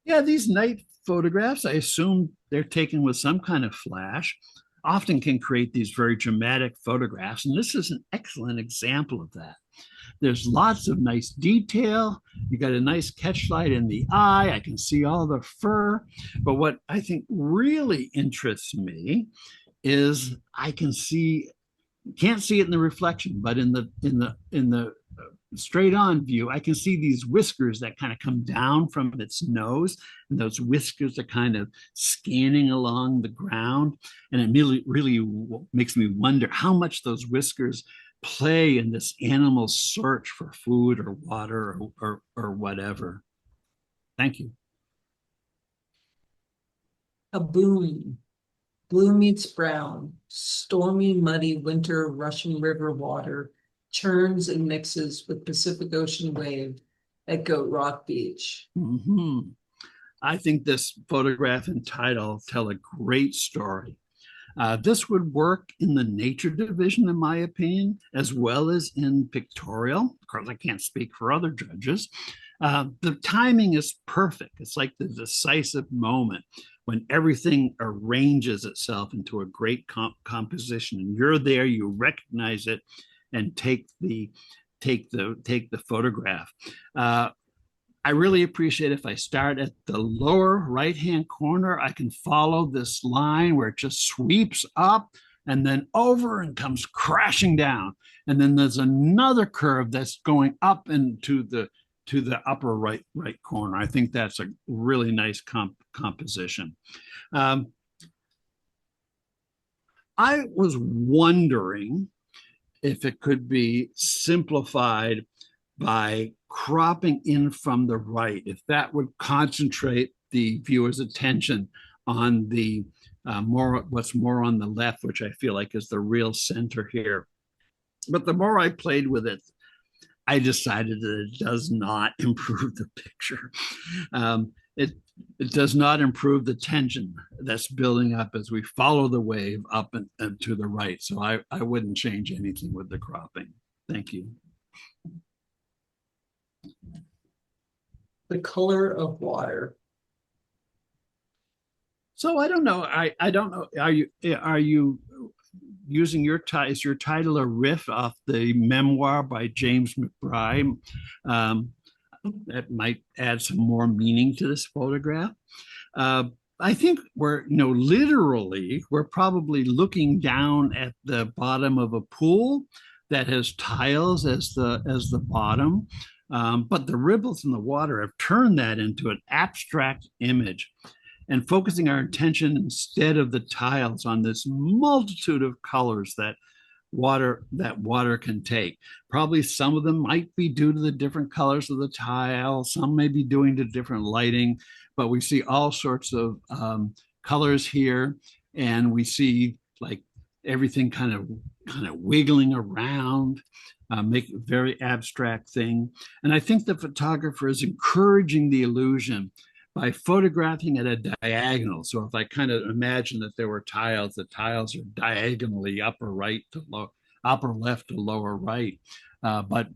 Yeah, these night photographs, I assume they're taken with some kind of flash, often can create these very dramatic photographs. And this is an excellent example of that. There's lots of nice detail. You got a nice catchlight in the eye. I can see all the fur. But what I think really interests me is I can't see it in the reflection, but in the straight on view, I can see these whiskers that kind of come down from its nose, and those whiskers are kind of scanning along the ground. And it really makes me wonder how much those whiskers play in this animal's search for food or water or whatever. Thank you. A boom. Blue meets brown. Stormy, muddy winter Russian River water churns and mixes with Pacific Ocean wave at Goat Rock Beach. Mm-hmm. I think this photograph and title tell a great story. This would work in the nature division, in my opinion, as well as in pictorial. Of course, I can't speak for other judges. The timing is perfect. It's like the decisive moment when everything arranges itself into a great composition, and you're there, you recognize it, and take the photograph. I really appreciate if I start at the lower right-hand corner, I can follow this line where it just sweeps up and then over and comes crashing down. And then there's another curve that's going up into the upper right corner. I think that's a really nice composition. I was wondering if it could be simplified by cropping in from the right, if that would concentrate the viewer's attention on the what's more on the left, which I feel like is the real center here. But the more I played with it, I decided that it does not improve the picture. It does not improve the tension that's building up as we follow the wave up and to the right. So I wouldn't change anything with the cropping. Thank you. The color of water. So I don't know. I don't know. Are you using is your title a riff off the memoir by James McBride? That might add some more meaning to this photograph. I think we're probably looking down at the bottom of a pool that has tiles as the bottom. But the ripples in the water have turned that into an abstract image, and focusing our attention instead of the tiles on this multitude of colors that water can take. Probably some of them might be due to the different colors of the tile, some may be due to different lighting, but we see all sorts of colors here, and we see like everything kind of wiggling around, make a very abstract thing. And I think the photographer is encouraging the illusion by photographing at a diagonal. So if I kind of imagine that there were tiles, the tiles are diagonally upper left to lower right. But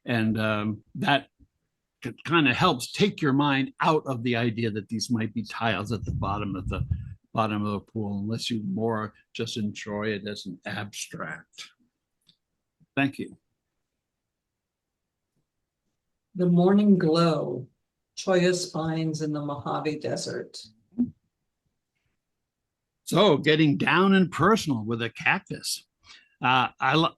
that kind of helps take your mind out of the idea that these might be tiles at the bottom of the pool, unless you more just enjoy it as an abstract. Thank you. The morning glow, cholla spines in the Mojave Desert. So getting down and personal with a cactus.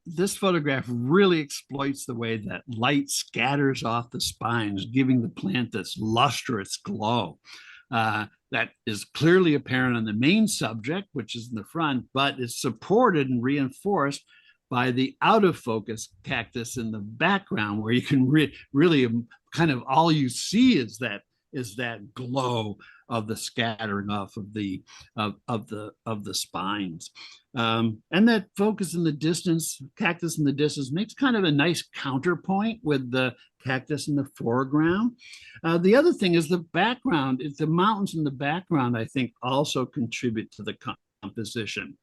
This photograph really exploits the way that light scatters off the spines, giving the plant this lustrous glow. That is clearly apparent on the main subject, which is in the front, but is supported and reinforced by the out of focus cactus in the background, where you can really kind of all you see is that glow of the scattering off of the spines. And that focus in the distance, cactus in the distance, makes kind of a nice counterpoint with the cactus in the foreground. The other thing is the background. The mountains in the background, I think, also contribute to the composition.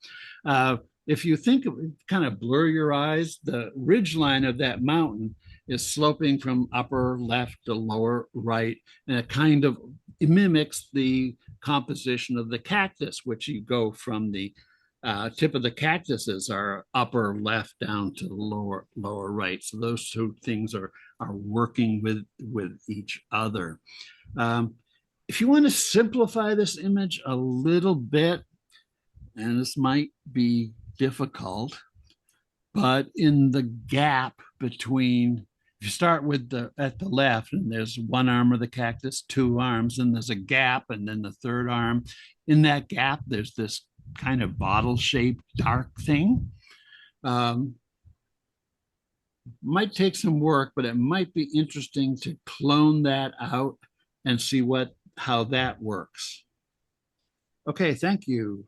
If you think of, kind of blur your eyes, the ridge line of that mountain is sloping from upper left to lower right, and it mimics the composition of the cactus, which you go from the tip of the cactuses are upper left down to lower right. So those two things are working with each other. If you want to simplify this image a little bit, and this might be difficult, but in the gap between, if you start with at the left, and there's one arm of the cactus, two arms, and there's a gap, and then the third arm. In that gap, there's this kind of bottle-shaped dark thing. Might take some work, but it might be interesting to clone that out and see how that works. Okay, thank you.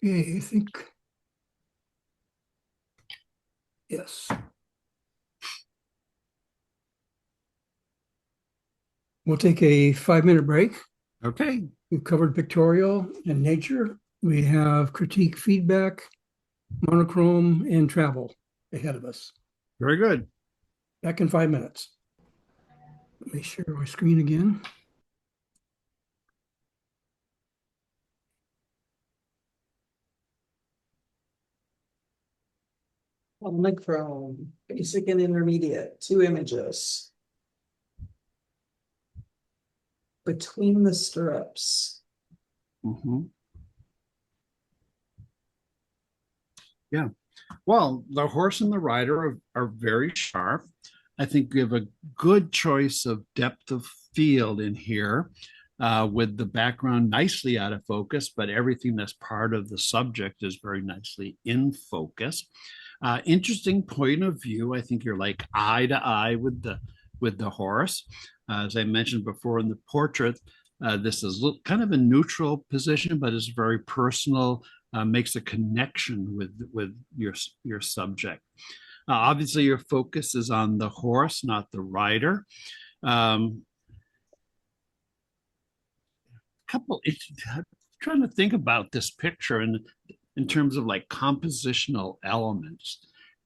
Okay, I think. Yes. We'll take a 5-minute break. Okay. We've covered pictorial and nature. We have critique, feedback, monochrome, and travel ahead of us. Very good. Back in 5 minutes. Let me share my screen again. Monochrome, basic and intermediate, 2 images. Between the stirrups. Mm-hmm. Yeah. Well, the horse and the rider are very sharp. I think we have a good choice of depth of field in here, with the background nicely out of focus, but everything that's part of the subject is very nicely in focus. Interesting point of view. I think you're like eye to eye with the horse. As I mentioned before in the portrait, this is kind of a neutral position, but is very personal, makes a connection with your subject. Obviously, your focus is on the horse, not the rider. I'm trying to think about this picture in terms of like compositional elements,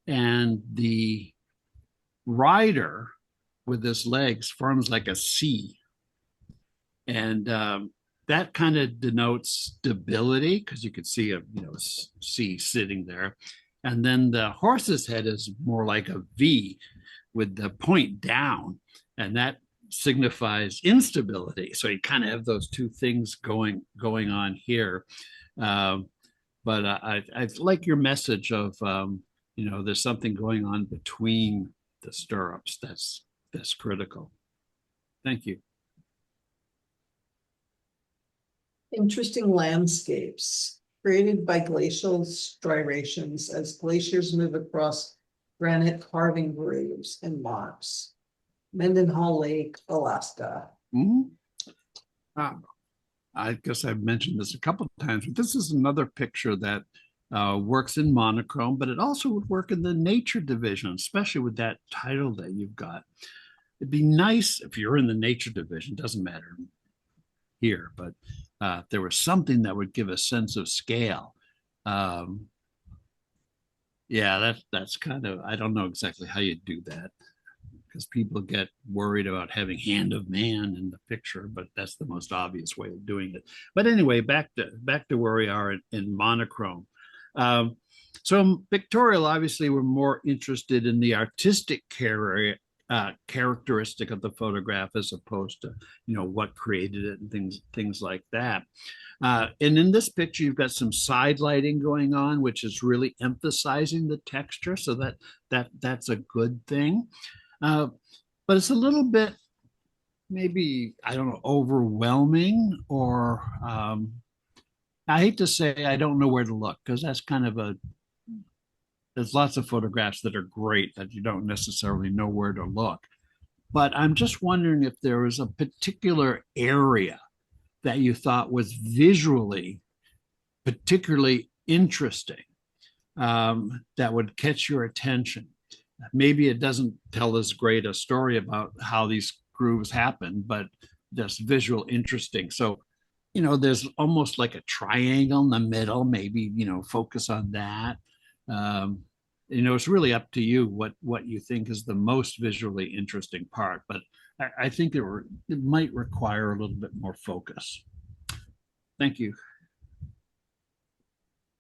and the rider with his legs forms like a C, and that kind of denotes stability, because you could see a C sitting there, and then the horse's head is more like a V with the point down, and that signifies instability. So you kind of have those two things going on here. But I like your message of there's something going on between the stirrups that's critical. Thank you. Interesting landscapes created by glacial striations as glaciers move across granite carving grooves and marks. Mendenhall Lake, Alaska. Mhm. I guess I've mentioned this a couple of times, but this is another picture that works in monochrome, but it also would work in the nature division, especially with that title that you've got. It'd be nice if you're in the nature division, doesn't matter here, but there was something that would give a sense of scale. Yeah, that's kind of, I don't know exactly how you do that, because people get worried about having hand of man in the picture, but that's the most obvious way of doing it. But anyway, back to where we are in monochrome. So in Pictorial, obviously, we're more interested in the artistic characteristic of the photograph as opposed to, what created it and things like that. And in this picture, you've got some side lighting going on, which is really emphasizing the texture. So that's a good thing. But it's a little bit, maybe, I don't know, overwhelming, or I hate to say I don't know where to look, because that's kind of there's lots of photographs that are great that you don't necessarily know where to look. But I'm just wondering if there was a particular area that you thought was visually particularly interesting, that would catch your attention. Maybe it doesn't tell as great a story about how these grooves happen, but just visual interesting. So, there's almost like a triangle in the middle, maybe, focus on that. It's really up to you what you think is the most visually interesting part, but I think it might require a little bit more focus. Thank you.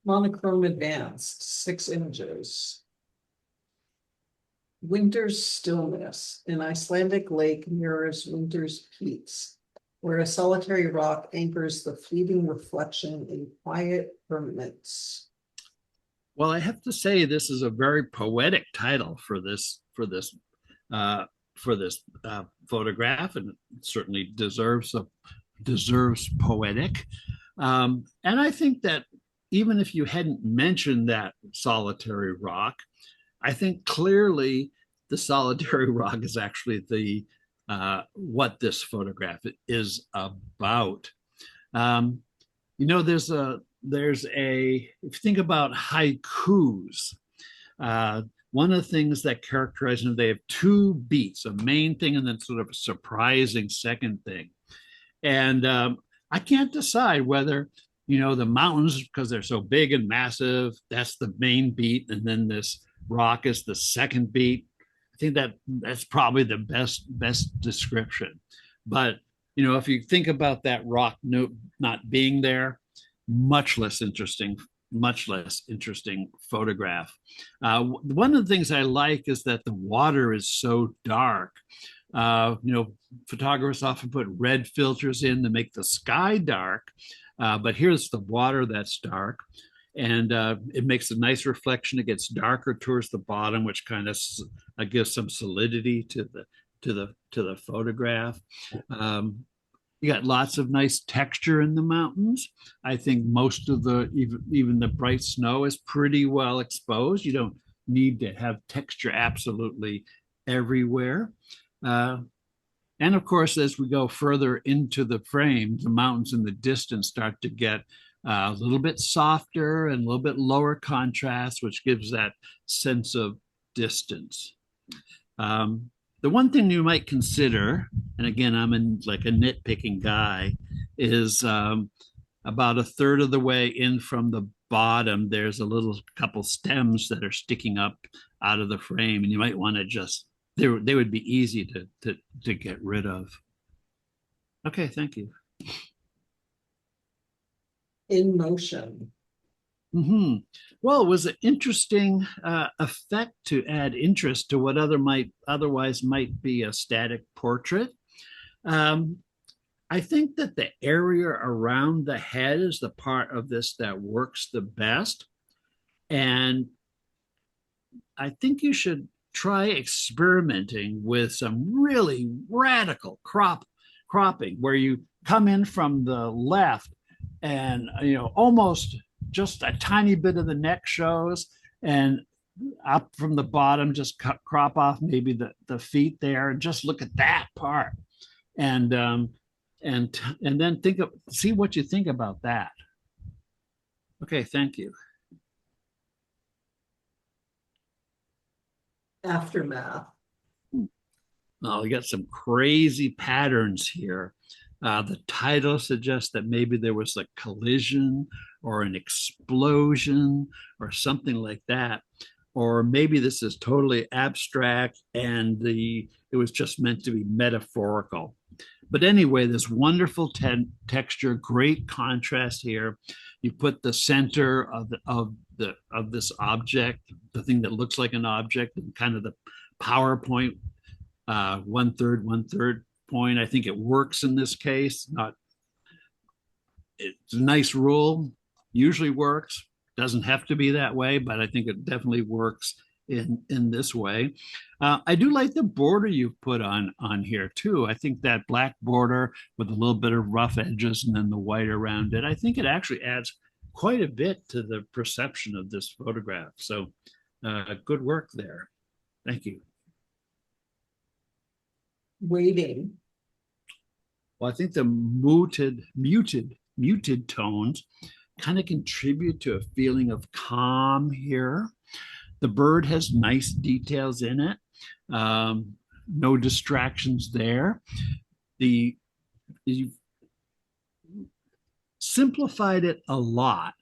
Monochrome Advanced, 6 images. Winter's stillness. An Icelandic lake mirrors winter's peaks, where a solitary rock anchors the fleeting reflection in quiet permanence. Well, I have to say this is a very poetic title for this photograph, and it certainly deserves poetic. And I think that even if you hadn't mentioned that solitary rock, I think clearly the solitary rock is actually the what this photograph is about. There's if you think about haikus, one of the things that characterize them, they have 2 beats, a main thing and then sort of a surprising second thing. And I can't decide whether, the mountains, because they're so big and massive, that's the main beat, and then this rock is the second beat. I think that's probably the best description. But, if you think about that rock not being there, much less interesting photograph. One of the things I like is that the water is so dark. Photographers often put red filters in to make the sky dark, but here's the water that's dark, and it makes a nice reflection. It gets darker towards the bottom, which kind of gives some solidity to the photograph. You got lots of nice texture in the mountains. I think most of even the bright snow is pretty well exposed. You don't need to have texture absolutely everywhere. And of course, as we go further into the frame, the mountains in the distance start to get a little bit softer and a little bit lower contrast, which gives that sense of distance. The one thing you might consider, and again, I'm like a nitpicking guy, is about a third of the way in from the bottom, there's a little couple stems that are sticking up out of the frame, and you might want to just, they would be easy to get rid of. Okay, thank you. In motion. Mm-hmm. Well, it was an interesting effect to add interest to what otherwise might be a static portrait. I think that the area around the head is the part of this that works the best. And I think you should try experimenting with some really radical cropping, where you come in from the left and, almost just a tiny bit of the neck shows, and up from the bottom, just crop off maybe the feet there, and just look at that part, and and then see what you think about that. Okay, thank you. Aftermath. Oh, we got some crazy patterns here. The title suggests that maybe there was a collision or an explosion or something like that. Or maybe this is totally abstract and it was just meant to be metaphorical. But anyway, this wonderful texture, great contrast here. You put the center of this object, the thing that looks like an object, and kind of the PowerPoint 1/3 point. I think it works in this case. It's a nice rule, usually works. Doesn't have to be that way, but I think it definitely works in this way. I do like the border you've put on here too. I think that black border with a little bit of rough edges and then the white around it, I think it actually adds quite a bit to the perception of this photograph. So good work there. Thank you. Waiting. Well, I think the muted tones kind of contribute to a feeling of calm here. The bird has nice details in it. No distractions there. You've simplified it a lot.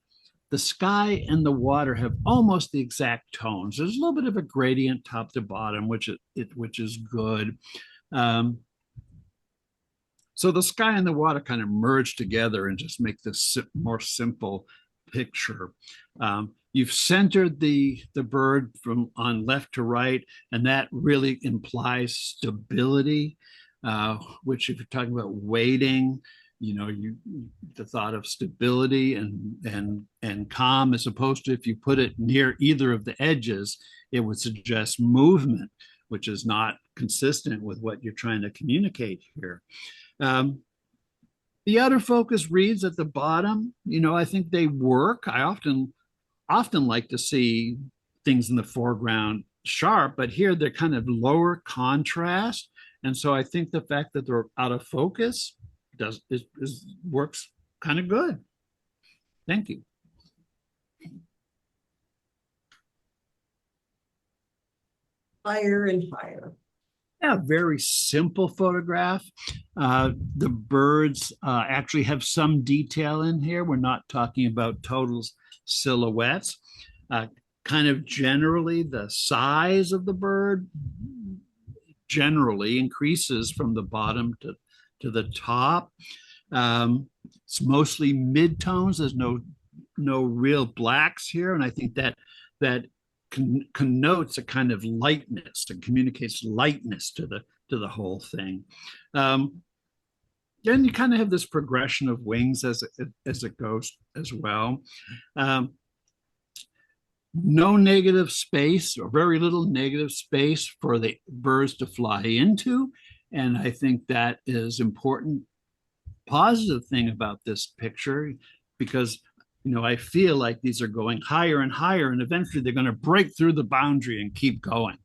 The sky and the water have almost the exact tones. There's a little bit of a gradient top to bottom, which is good. So the sky and the water kind of merge together and just make this more simple picture. You've centered the bird from on left to right, and that really implies stability, which if you're talking about weighting, the thought of stability and calm, as opposed to if you put it near either of the edges, it would suggest movement, which is not consistent with what you're trying to communicate here. The outer focus reads at the bottom. I think they work. I often like to see things in the foreground sharp, but here they're kind of lower contrast. And so I think the fact that they're out of focus works kind of good. Thank you. Higher and higher. Yeah, very simple photograph. The birds actually have some detail in here. We're not talking about total silhouettes. Kind of generally, the size of the bird generally increases from the bottom to the top. It's mostly mid-tones. There's no real blacks here, and I think that connotes a kind of lightness and communicates lightness to the whole thing. Then you kind of have this progression of wings as it goes as well. No negative space, or very little negative space for the birds to fly into, and I think that is important. Positive thing about this picture, because I feel like these are going higher and higher, and eventually they're going to break through the boundary and keep going.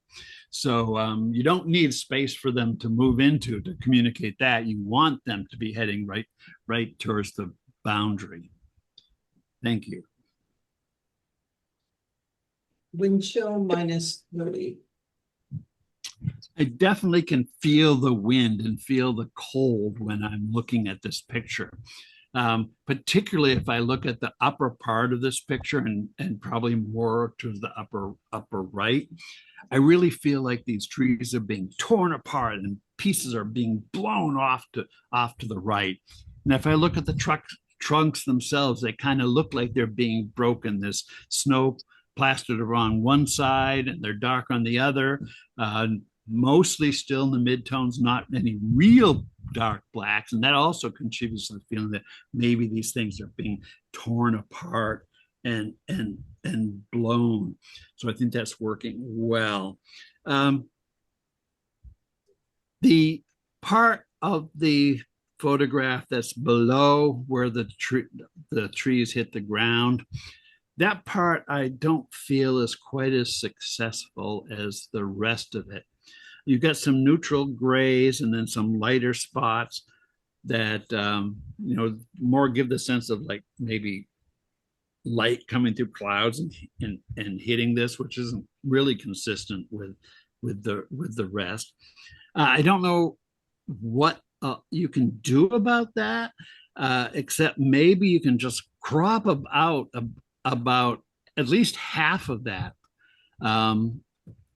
So you don't need space for them to move into to communicate that. You want them to be heading right towards the boundary. Thank you. Wind chill -30. I definitely can feel the wind and feel the cold when I'm looking at this picture. Particularly if I look at the upper part of this picture and probably more to the upper right, I really feel like these trees are being torn apart and pieces are being blown off to the right. And if I look at the trunks themselves, they kind of look like they're being broken. There's snow plastered around one side and they're dark on the other. Mostly still in the midtones, not any real dark blacks. And that also contributes to the feeling that maybe these things are being torn apart and blown. So I think that's working well. The part of the photograph that's below where the trees hit the ground, that part I don't feel is quite as successful as the rest of it. You've got some neutral grays and then some lighter spots that more give the sense of like maybe light coming through clouds and hitting this, which isn't really consistent with the rest. I don't know what you can do about that, except maybe you can just crop out about at least half of that. And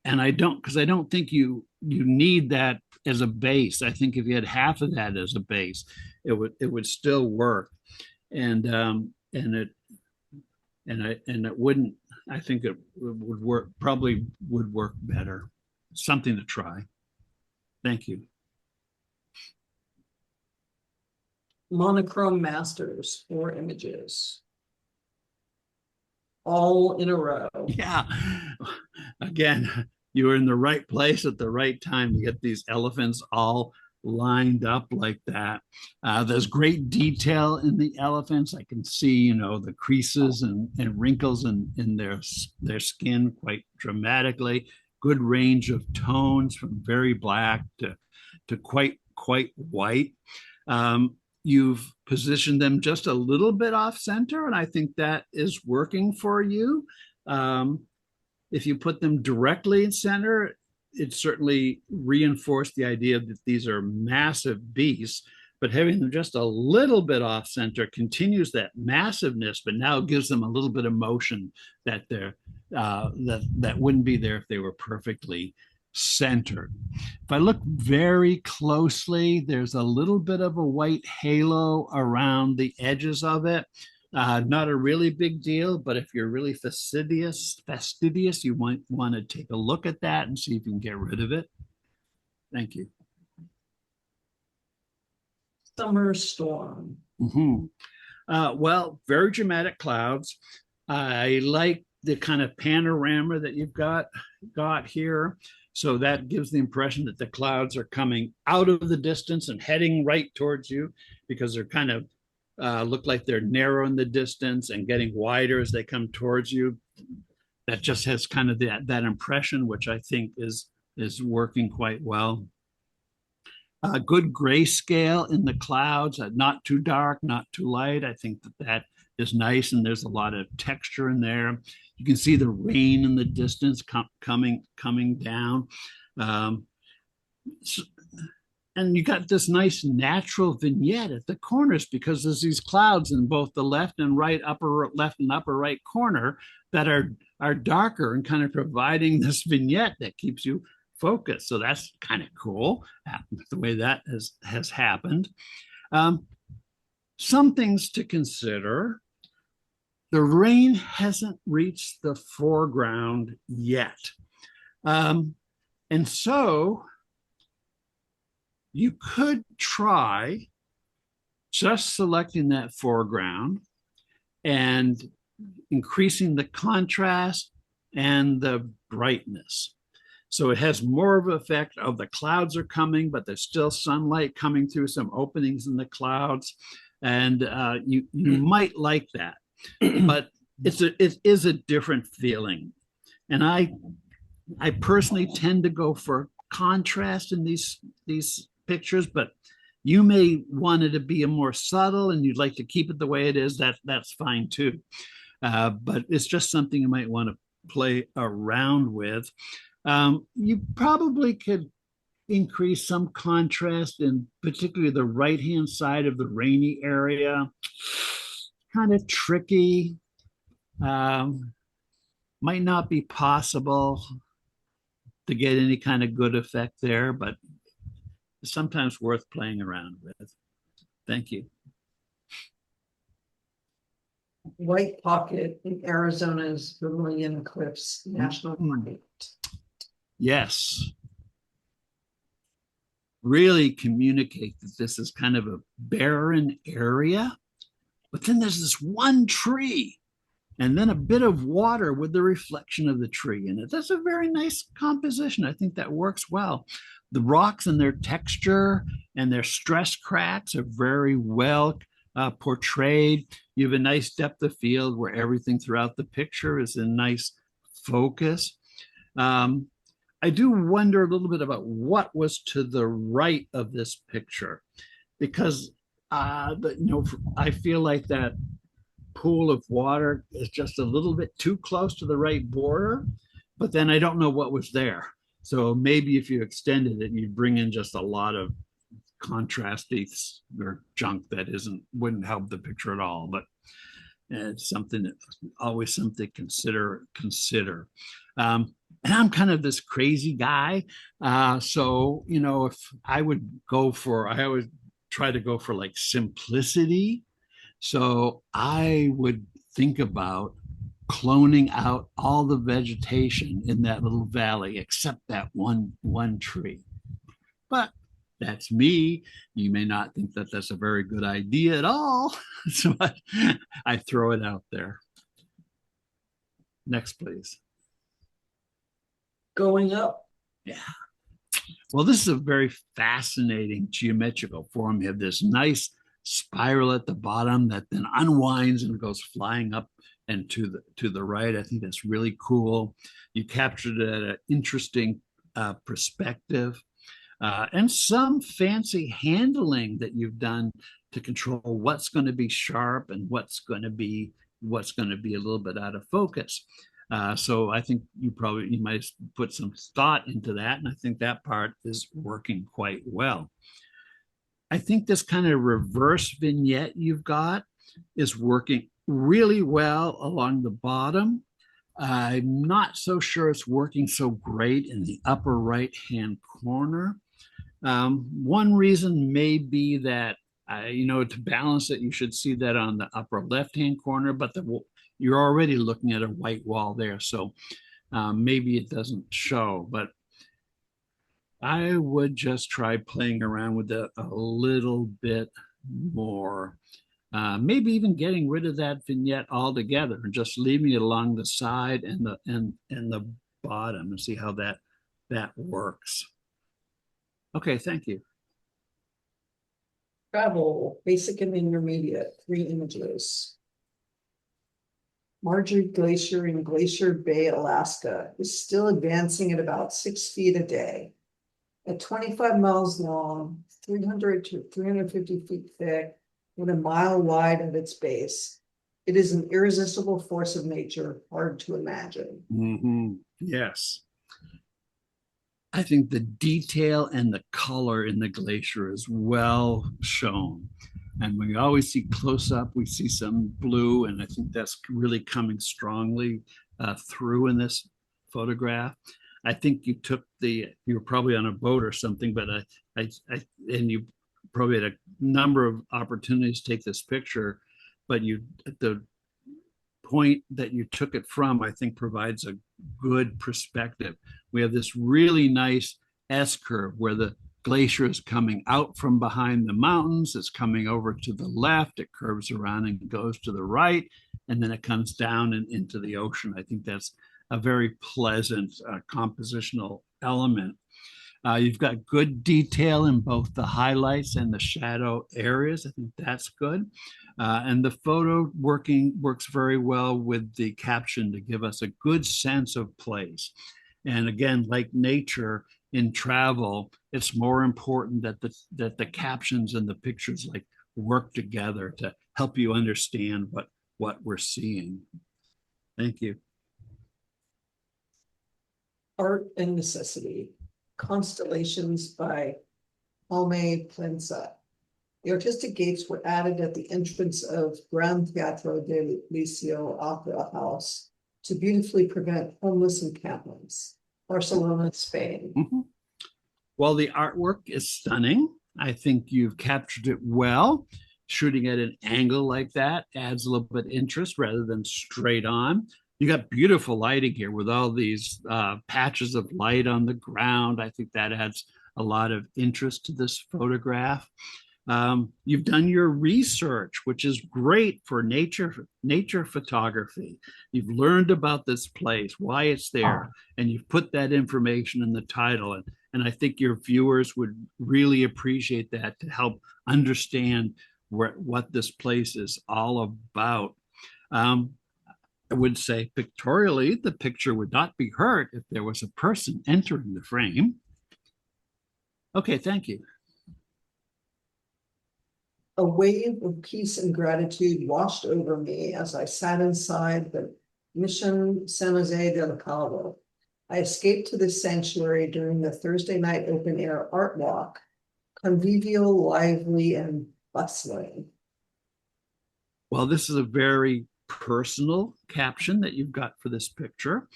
I don't think you need that as a base. I think if you had half of that as a base, it would still work. And it wouldn't, I think it would work, probably would work better. Something to try. Thank you. Monochrome masters, 4 images. All in a row. Yeah. Again, you were in the right place at the right time to get these elephants all lined up like that. There's great detail in the elephants. I can see, the creases and wrinkles in their skin quite dramatically. Good range of tones from very black to quite white. You've positioned them just a little bit off center, and I think that is working for you. If you put them directly in center, it certainly reinforced the idea that these are massive beasts, but having them just a little bit off center continues that massiveness, but now gives them a little bit of motion that that wouldn't be there if they were perfectly centered. If I look very closely, there's a little bit of a white halo around the edges of it. Not a really big deal, but if you're really fastidious, you might want to take a look at that and see if you can get rid of it. Thank you. Summer storm. Well, very dramatic clouds. I like the kind of panorama that you've got here. So that gives the impression that the clouds are coming out of the distance and heading right towards you, because they're kind of look like they're narrow in the distance and getting wider as they come towards you. That just has kind of that impression, which I think is working quite well. Good grayscale in the clouds, not too dark, not too light. I think that is nice, and there's a lot of texture in there. You can see the rain in the distance coming down. And you got this nice natural vignette at the corners, because there's these clouds in both the left and upper right corner that are darker and kind of providing this vignette that keeps you focused. So that's kind of cool, the way that has happened. Some things to consider. The rain hasn't reached the foreground yet. And so you could try just selecting that foreground and increasing the contrast and the brightness. So it has more of an effect of the clouds are coming, but there's still sunlight coming through some openings in the clouds. And you might like that, but it is a different feeling. And I personally tend to go for contrast in these pictures, but you may want it to be a more subtle and you'd like to keep it the way it is. That's fine too. But it's just something you might want to play around with. You probably could increase some contrast in particularly the right-hand side of the rainy area. Kind of tricky. Might not be possible to get any kind of good effect there, but it's sometimes worth playing around with. Thank you. White pocket in Arizona's Vermilion Cliffs National Park. Yes. Really communicate that this is kind of a barren area, but then there's this one tree and then a bit of water with the reflection of the tree in it. That's a very nice composition. I think that works well. The rocks and their texture and their stress cracks are very well portrayed. You have a nice depth of field where everything throughout the picture is in nice focus. I do wonder a little bit about what was to the right of this picture, because I feel like that pool of water is just a little bit too close to the right border, but then I don't know what was there. So maybe if you extended it, you'd bring in just a lot of contrasty or junk that wouldn't help the picture at all. But it's something that always something to consider. And I'm kind of this crazy guy. So, if I always try to go for like simplicity. So I would think about cloning out all the vegetation in that little valley except that one tree. But that's me. You may not think that that's a very good idea at all. So I throw it out there. Next, please. Going up. Yeah. Well, this is a very fascinating geometrical form. You have this nice spiral at the bottom that then unwinds and goes flying up and to the right. I think that's really cool. You captured it at an interesting perspective. And some fancy handling that you've done to control what's going to be sharp and what's going to be a little bit out of focus. So I think you might put some thought into that, and I think that part is working quite well. I think this kind of reverse vignette you've got is working really well along the bottom. I'm not so sure it's working so great in the upper right-hand corner. One reason may be that, to balance it, you should see that on the upper left-hand corner, but you're already looking at a white wall there. So maybe it doesn't show, but I would just try playing around with it a little bit more. Maybe even getting rid of that vignette altogether and just leaving it along the side and the bottom, and see how that works. Okay, thank you. Travel, basic and intermediate, 3 images. Marjorie Glacier in Glacier Bay, Alaska, is still advancing at about 6 feet a day. At 25 miles long, 300 to 350 feet thick, and a mile wide at its base, it is an irresistible force of nature, hard to imagine. Mm-hmm. Yes. I think the detail and the color in the glacier is well shown. And we always see close up, we see some blue, and I think that's really coming strongly through in this photograph. I think you were probably on a boat or something, but and you probably had a number of opportunities to take this picture, but the point that you took it from, I think, provides a good perspective. We have this really nice S-curve where the glacier is coming out from behind the mountains. It's coming over to the left. It curves around and goes to the right, and then it comes down and into the ocean. I think that's a very pleasant compositional element. You've got good detail in both the highlights and the shadow areas. I think that's good. And the photo works very well with the caption to give us a good sense of place. And again, like nature in travel, it's more important that the captions and the pictures work together to help you understand what we're seeing. Thank you. Art and Necessity, Constellations by Jaume Plensa. The artistic gates were added at the entrance of Gran Teatro del Liceo Opera House to beautifully prevent homeless encampments. Barcelona, Spain. Mm-hmm. Well, the artwork is stunning. I think you've captured it well. Shooting at an angle like that adds a little bit of interest rather than straight on. You got beautiful lighting here with all these patches of light on the ground. I think that adds a lot of interest to this photograph. You've done your research, which is great for nature photography. You've learned about this place, why it's there, and you've put that information in the title. And I think your viewers would really appreciate that to help understand what this place is all about. I would say pictorially, the picture would not be hurt if there was a person entering the frame. Okay, thank you. A wave of peace and gratitude washed over me as I sat inside the Mission San Jose del Cabo. I escaped to this sanctuary during the Thursday night open air art walk, convivial, lively, and bustling. Well, this is a very personal caption that you've got for this picture.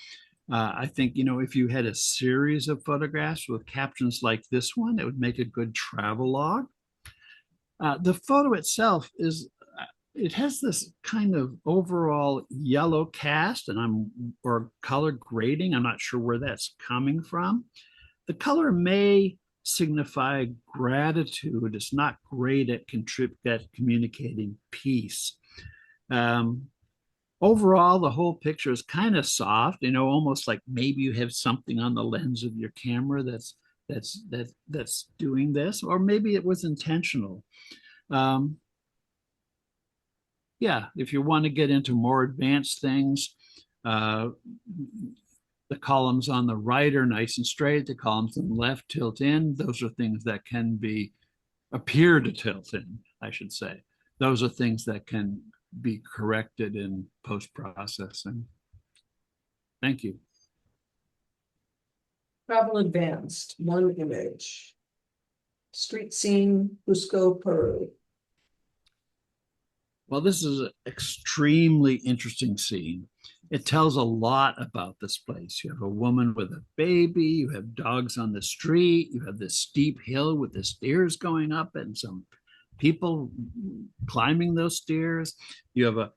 I think, you know, if you had a series of photographs with captions like this one, it would make a good travel log. The photo itself is, it has this kind of overall yellow cast or color grading. I'm not sure where that's coming from. The color may signify gratitude. It's not great at communicating peace. Overall, the whole picture is kind of soft, you know, almost like maybe you have something on the lens of your camera that's doing this, or maybe it was intentional. Yeah, if you want to get into more advanced things, the columns on the right are nice and straight. The columns on the left tilt in. Those are things that can appear to tilt in, I should say. Those are things that can be corrected in post-processing. Thank you. Travel advanced, one image. Street scene, Cusco, Peru. Well, this is an extremely interesting scene. It tells a lot about this place. You have a woman with a baby, you have dogs on the street, you have this steep hill with the stairs going up and some people climbing those stairs. You have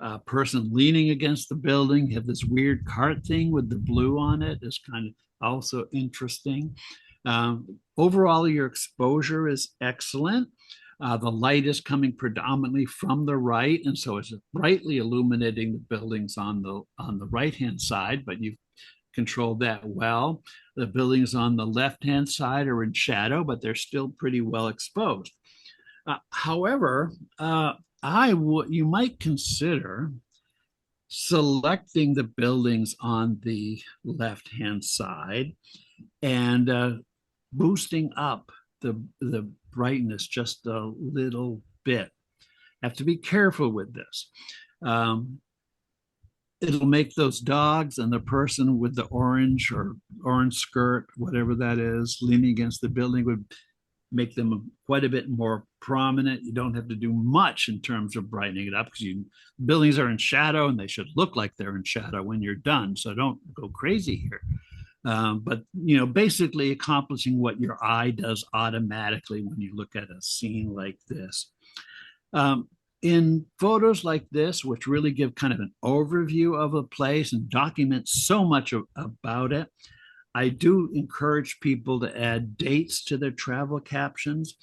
a person leaning against the building. You have this weird cart thing with the blue on it. It's kind of also interesting. Overall, your exposure is excellent. The light is coming predominantly from the right, and so it's brightly illuminating the buildings on the right-hand side, but you've controlled that well. The buildings on the left-hand side are in shadow, but they're still pretty well exposed. However, you might consider selecting the buildings on the left-hand side and boosting up the brightness just a little bit. Have to be careful with this. It'll make those dogs and the person with the orange or orange skirt, whatever that is, leaning against the building would make them quite a bit more prominent. You don't have to do much in terms of brightening it up because buildings are in shadow and they should look like they're in shadow when you're done. So don't go crazy here. But, you know, basically accomplishing what your eye does automatically when you look at a scene like this. In photos like this, which really give kind of an overview of a place and document so much about it, I do encourage people to add dates to their travel captions.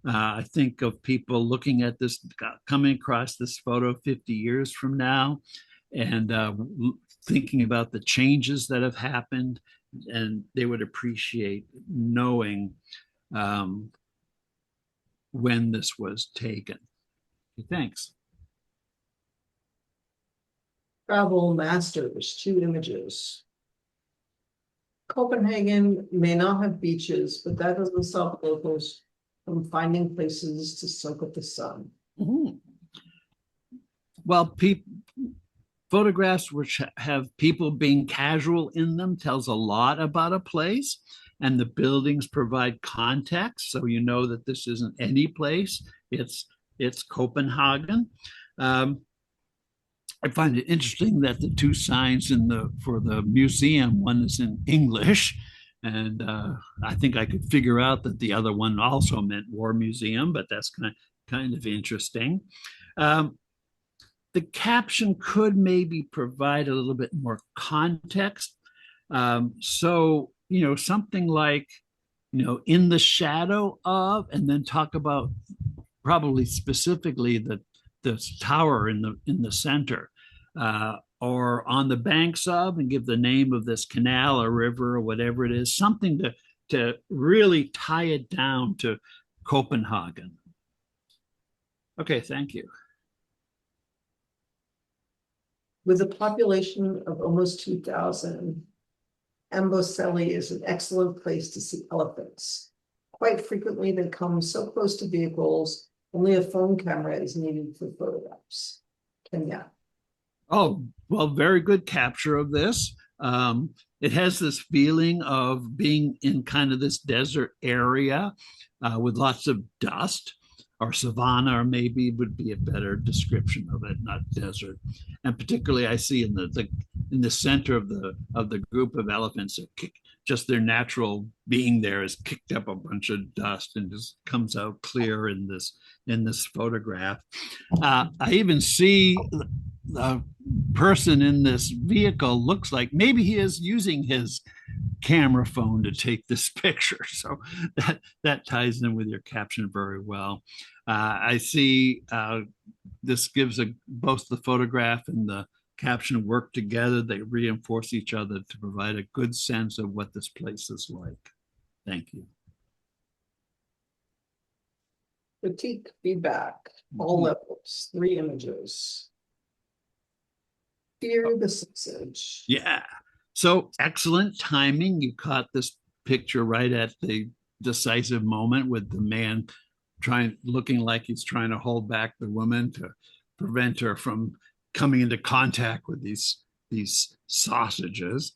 I think of people looking at this, coming across this photo 50 years from now and thinking about the changes that have happened, and they would appreciate knowing when this was taken. Thanks. Travel masters, 2 images. Copenhagen may not have beaches, but that doesn't stop locals from finding places to soak up the sun. Mm-hmm. Well, photographs which have people being casual in them tells a lot about a place, and the buildings provide context, so you know that this isn't any place. It's Copenhagen. I find it interesting that the 2 signs for the museum, one is in English, and I think I could figure out that the other one also meant War Museum, but that's kind of interesting. The caption could maybe provide a little bit more context. So, you know, something like, you know, in the shadow of, and then talk about probably specifically the tower in the center, or on the banks of, and give the name of this canal or river or whatever it is, something to really tie it down to Copenhagen. Okay, thank you. With a population of almost 2,000, Amboseli is an excellent place to see elephants. Quite frequently, they come so close to vehicles, only a phone camera is needed for photographs. Kenya. Oh, well, very good capture of this. It has this feeling of being in kind of this desert area with lots of dust, or savanna, or maybe would be a better description of it, not desert. And particularly, I see in the center of the group of elephants, just their natural being there is kicked up a bunch of dust and just comes out clear in this photograph. I even see the person in this vehicle looks like maybe he is using his camera phone to take this picture. So that ties in with your caption very well. I see this gives both the photograph and the caption work together. They reinforce each other to provide a good sense of what this place is like. Thank you. Critique, feedback, all levels, 3 images. Fear the sausage. Yeah. So excellent timing. You caught this picture right at the decisive moment with the man looking like he's trying to hold back the woman to prevent her from coming into contact with these sausages.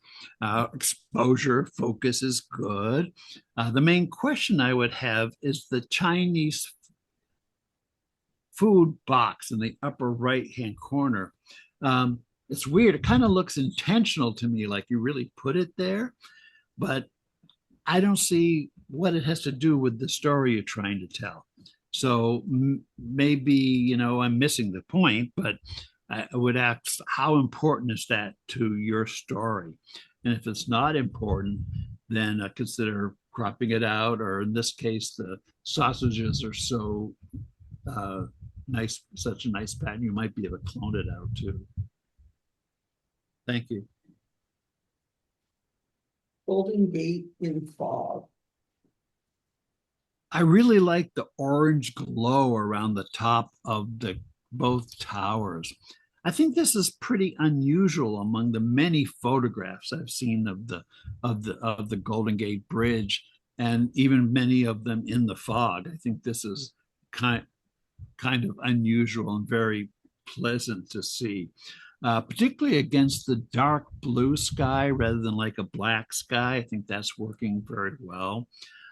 Exposure focus is good. The main question I would have is the Chinese food box in the upper right-hand corner. It's weird. It kind of looks intentional to me, like you really put it there, but I don't see what it has to do with the story you're trying to tell. So maybe, I'm missing the point, but I would ask, how important is that to your story? And if it's not important, then consider cropping it out, or in this case, the sausages are so nice, such a nice pattern, you might be able to clone it out too. Thank you. Golden Gate in fog. I really like the orange glow around the top of both towers. I think this is pretty unusual among the many photographs I've seen of the Golden Gate Bridge, and even many of them in the fog. I think this is kind of unusual and very pleasant to see. Particularly against the dark blue sky rather than like a black sky. I think that's working very well.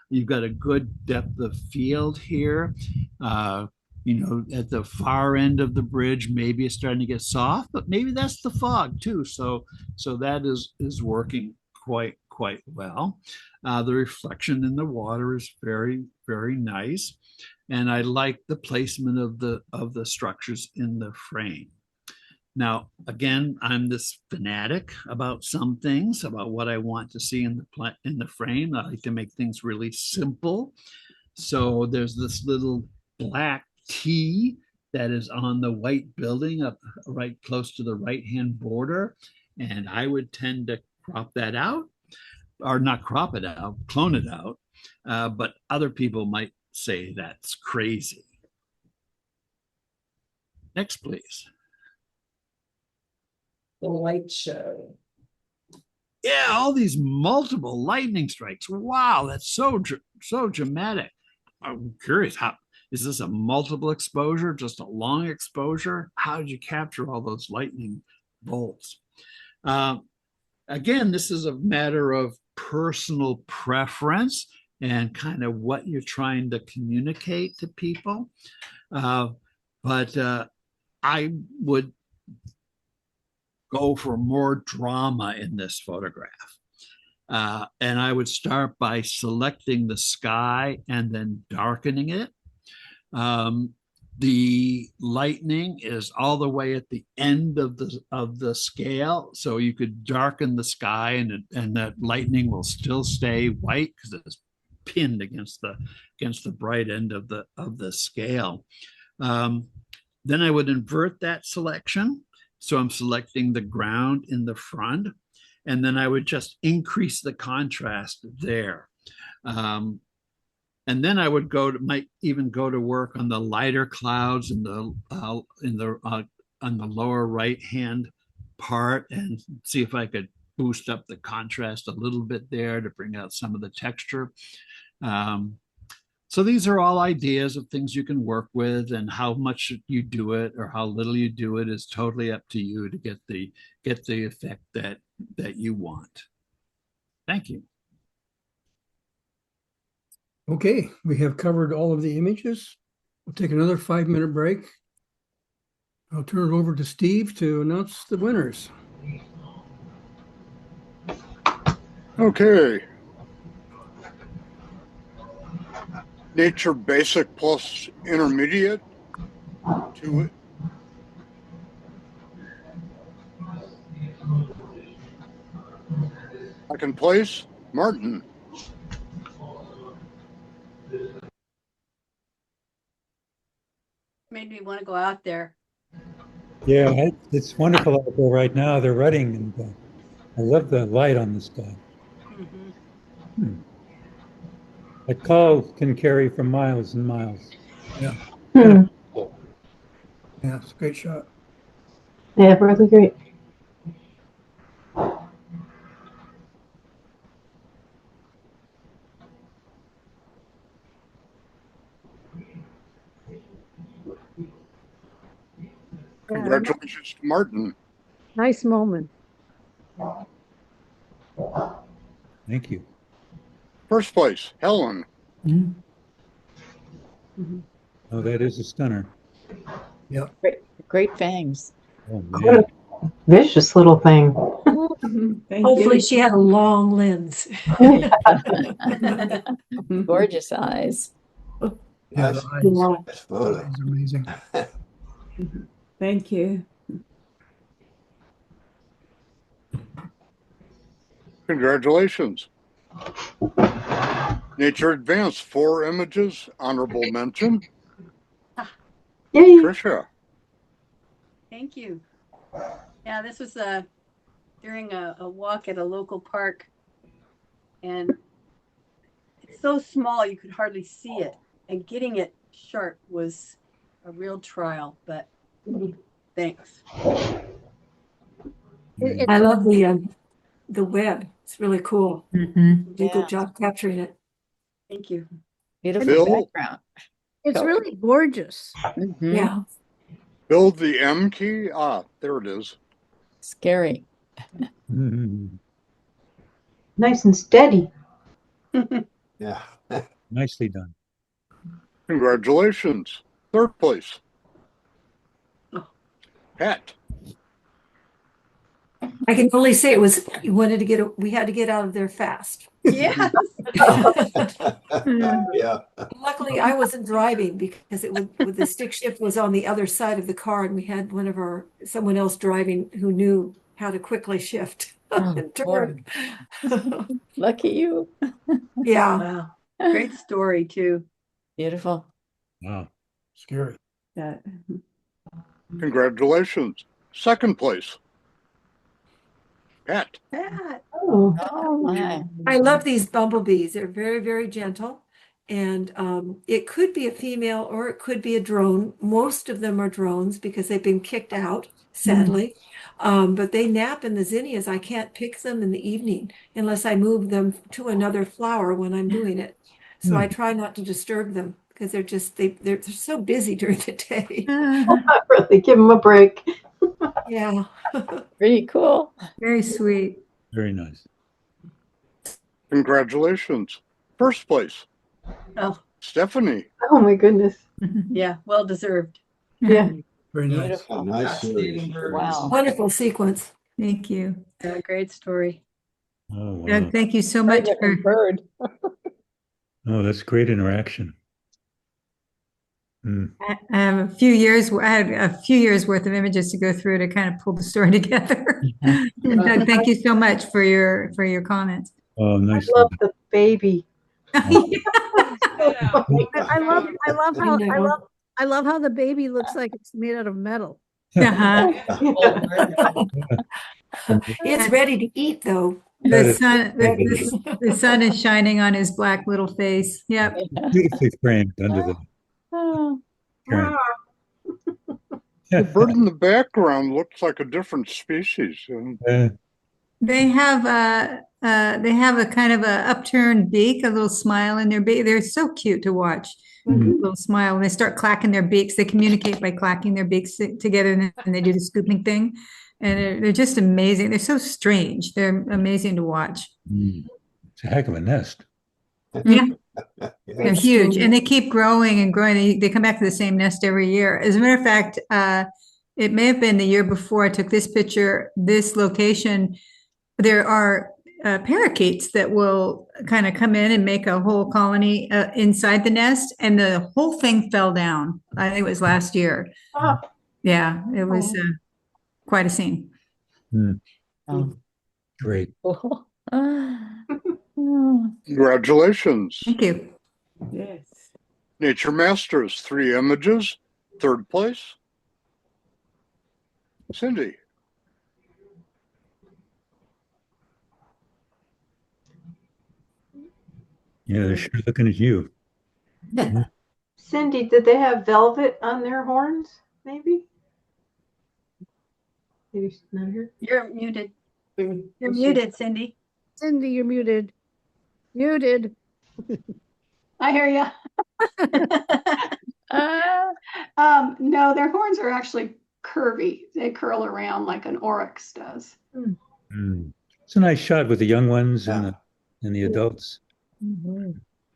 You've got a good depth of field here. At the far end of the bridge, maybe it's starting to get soft, but maybe that's the fog too. So that is working quite well. The reflection in the water is very, very nice. And I like the placement of the structures in the frame. Now, again, I'm this fanatic about some things, about what I want to see in the frame. I like to make things really simple. So there's this little black T that is on the white building up right close to the right-hand border. And I would tend to crop that out, or not crop it out, clone it out. But other people might say that's crazy. Next, please. The light show. Yeah, all these multiple lightning strikes. Wow, that's so dramatic. I'm curious, how is this a multiple exposure, just a long exposure? How did you capture all those lightning bolts? Again, this is a matter of personal preference and kind of what you're trying to communicate to people. But I would go for more drama in this photograph. And I would start by selecting the sky and then darkening it. The lightning is all the way at the end of the scale, so you could darken the sky, and that lightning will still stay white because it's pinned against the bright end of the scale. Then I would invert that selection. So I'm selecting the ground in the front, and then I would just increase the contrast there. And then I would might even go to work on the lighter clouds on the lower right hand part and see if I could boost up the contrast a little bit there to bring out some of the texture. So these are all ideas of things you can work with, and how much you do it or how little you do it is totally up to you to get the effect that you want. Thank you. Okay, we have covered all of the images. We'll take another 5-minute break. I'll turn it over to Steve to announce the winners. Okay. Nature Basic plus Intermediate. Second place, Martin. Made me want to go out there. Yeah, it's wonderful out there right now. They're running, and I love the light on the sky. Mm-hmm. A call can carry for miles and miles. Yeah. Hmm. Yeah, it's a great shot. Yeah, really great. Congratulations to Martin. Nice moment. Thank you. First place, Helen. Oh, that is a stunner. Yeah. Great fangs. Oh, What man. a vicious little thing. Hopefully she had a long lens. Gorgeous eyes. Yeah, Nice. the eyes, Nice photo. eyes are amazing. Thank you. Congratulations. Nature Advance, 4 images, honorable mention. Yay. Tricia. Thank you. Yeah, this was during a walk at a local park, and it's so small you could hardly see it, and getting it sharp was a real trial, but thanks. I love the web. It's really cool. Mhm. You did a good job capturing it. Thank you. Beautiful Bill? background. It's really gorgeous. Mhm. Yeah. Build the M key. Ah, there it is. Scary. Mhm. Nice and steady. Yeah. Nicely done. Congratulations. Third place. Pat. I can only say we had to get out of there fast. Yeah. Yeah. Luckily, I wasn't driving because the stick shift was on the other side of the car, and we had someone else driving who knew how to quickly shift and turn. Lucky you. Yeah. Wow. Great story too. Beautiful. Wow. Scary. Yeah. Congratulations. Second place. Pat. Pat. Oh, Oh my. I love these bumblebees. They're very, very gentle. And it could be a female or it could be a drone. Most of them are drones because they've been kicked out, sadly. But they nap in the zinnias. I can't pick them in the evening unless I move them to another flower when I'm doing it. So I try not to disturb them because they're so busy during the day. not really. Give them a break. Yeah. Pretty cool. Very sweet. Very nice. Congratulations. First place. Oh, Stephanie. Oh my goodness. yeah. Well deserved. Yeah. Very nice. Beautiful. Nice series. Wow. Wonderful sequence. Thank you. Yeah, great story. Oh, wow. Doug, thank you so much for Bird. Oh, that's great interaction. Mm. I had a few years worth of images to go through to kind of pull the story together. Doug, thank you so much for your comments. Oh, I nice. love the baby. I I love how the baby looks like it's made out of metal. Uh-huh. It's ready to eat, though. That The is sun, the sun is shining on his black little face. Yep. beautifully framed under the Oh, current. The bird in the background looks like a different species. They have a kind of a upturned beak, a little smile in their beak. They're so cute to watch. Little smile. When they start clacking their beaks, they communicate by clacking their beaks together, and then they do the scooping thing. And they're just amazing. They're so strange. They're amazing to watch. It's a heck of a nest. Yeah. They're huge, and they keep growing and growing. They come back to the same nest every year. As a matter of fact, it may have been the year before I took this picture, this location. There are parakeets that will kind of come in and make a whole colony inside the nest, and the whole thing fell down. I think it was last year. Ah. Yeah, it was quite a scene. Great. cool. Congratulations. Thank you. Yes. Nature Masters, 3 images, 3rd place. Cindy. Yeah, they're sure looking at you. Cindy, did they have velvet on their horns? Maybe? Maybe she's not here. You're muted. You're muted, Cindy. Cindy, you're muted. Muted. I hear you. No, their horns are actually curvy. They curl around like an oryx does. It's a nice shot with the young ones and the adults.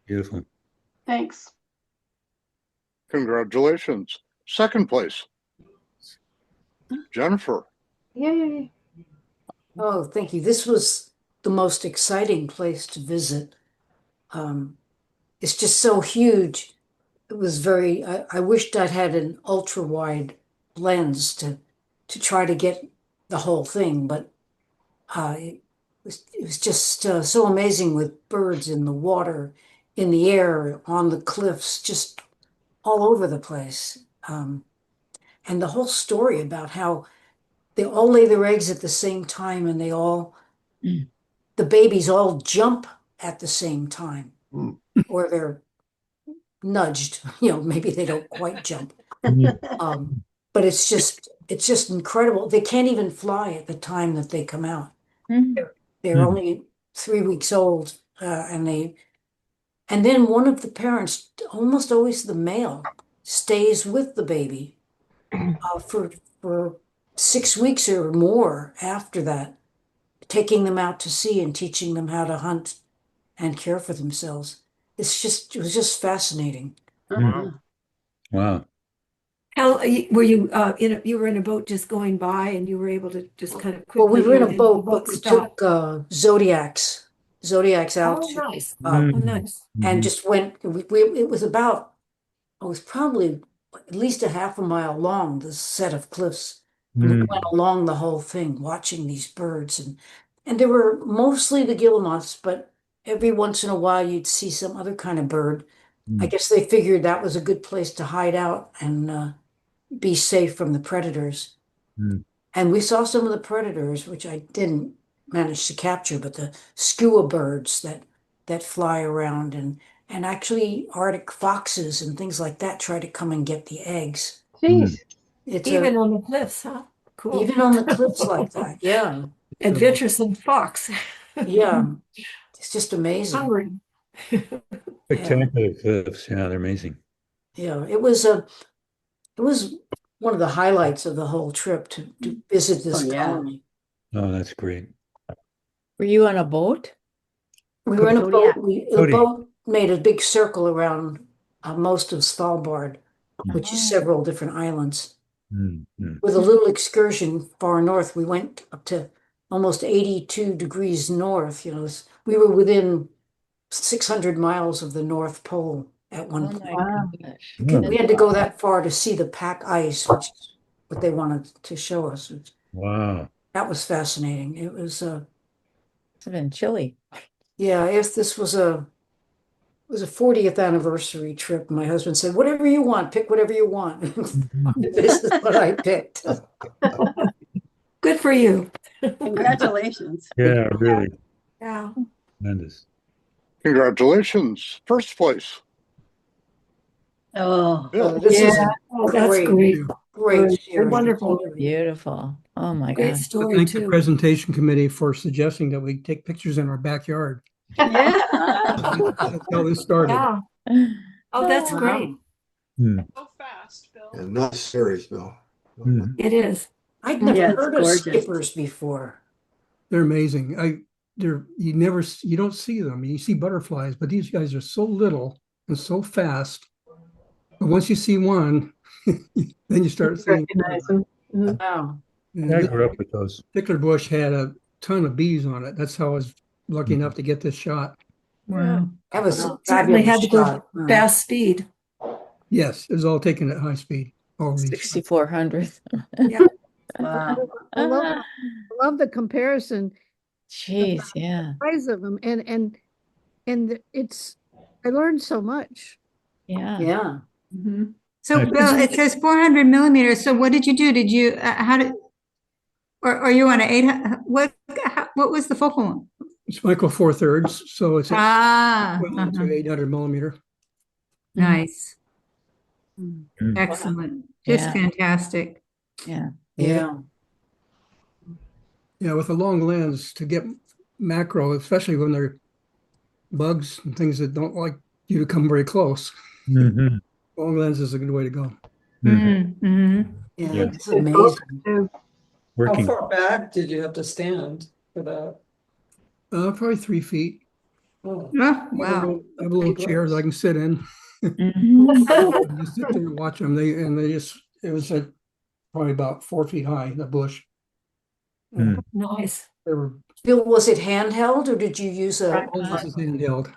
Beautiful. Thanks. Congratulations. 2nd place. Jennifer. Yay. Oh, thank you. This was the most exciting place to visit. It's just so huge. It was very, I wished I'd had an ultra wide lens to try to get the whole thing, but it was just so amazing with birds in the water, in the air, on the cliffs, just all over the place. And the whole story about how they all lay their eggs at the same time, and the babies all jump at the same time, or they're nudged, maybe they don't quite jump. But it's just incredible. They can't even fly at the time that they come out. They're only 3 weeks old, and then one of the parents, almost always the male, stays with the baby for 6 weeks or more after that, taking them out to sea and teaching them how to hunt and care for themselves. It was just fascinating. Wow. How were you you were in a boat just going by, and you were able to just kind of Well, we quickly were in and a then boat, the but we stopped? took Zodiacs out. Oh, nice. Oh, nice. And just went. It was probably at least a half a mile long, this set of cliffs. And we went along the whole thing, watching these birds, and there were mostly the guillemots, but every once in a while you'd see some other kind of bird. I guess they figured that was a good place to hide out and be safe from the predators. And we saw some of the predators, which I didn't manage to capture, but the skua birds that fly around, and actually Arctic foxes and things like that try to come and get the eggs. Jeez. Even on the cliffs, huh? Cool. Even on the cliffs like that, yeah. Adventuresome fox. Yeah, it's just amazing. Powering. Spectacular cliffs. Yeah, they're amazing. Yeah, it was one of the highlights of the whole trip to visit this colony. Oh, that's great. Were you on a boat? We were in a boat. Zodiac. The boat made a big circle around most of Svalbard, which is several different islands. With a little excursion far north, we went up to almost 82 degrees north. We were within 600 miles of the North Pole at one point. Gosh. We had to go that far to see the pack ice, which is what they wanted to show us. Wow. That was fascinating. It was It's been chilly. yeah, if this was it was a 40th anniversary trip. My husband said, "Whatever you want, pick whatever you want." This is what I picked. Good for you. Congratulations. Yeah, really. Yeah. Tremendous. Congratulations. First place. Oh, Bill. This is yeah. Oh, that's great, great. great Great. series. Wonderful. Beautiful. Oh my Great God. story Thank the too. presentation committee for suggesting that we take pictures in our backyard. Yeah. That's how this started. Yeah. Oh, that's Wow. great. So fast, Bill. A nice series, Bill. It is. I'd never Yeah, it's heard of gorgeous. skippers before. They're amazing. You don't see them. You see butterflies, but these guys are so little and so fast. But once you see one, then you start seeing. Recognize them. Wow. And I this grew up with those. particular bush had a ton of bees on it. That's how I was lucky enough to get this shot. Wow. That was a Certainly had fabulous to go shot. fast speed. Yes, it was all taken at high speed. All these. 6,400. Yeah. Wow. I love the comparison Jeez, yeah. size of them, and it's I learned so much. Yeah. Yeah. So Bill, it says 400 millimeters. So what did you do? Did you, or are you on an 800? What was the focal length? It's Michael 4/3, so it's equivalent to 800 millimeter. Nice. Mm. Excellent. Just Yeah. fantastic. Yeah. Yeah. Yeah, with a long lens to get macro, especially when they're bugs and things that don't like you to come very close. Mhm. Long lens is a good way to go. Mm-hmm. Yeah. Yeah. It's amazing. How Working. far back did you have to stand for that? Probably 3 feet. Oh, Oh, wow. I have a little chair that I can sit in. Mhm. Just sit there and watch them. It was probably about 4 feet high, the bush. Mm. Nice. They were Bill, was it handheld or did you use a? this is handheld.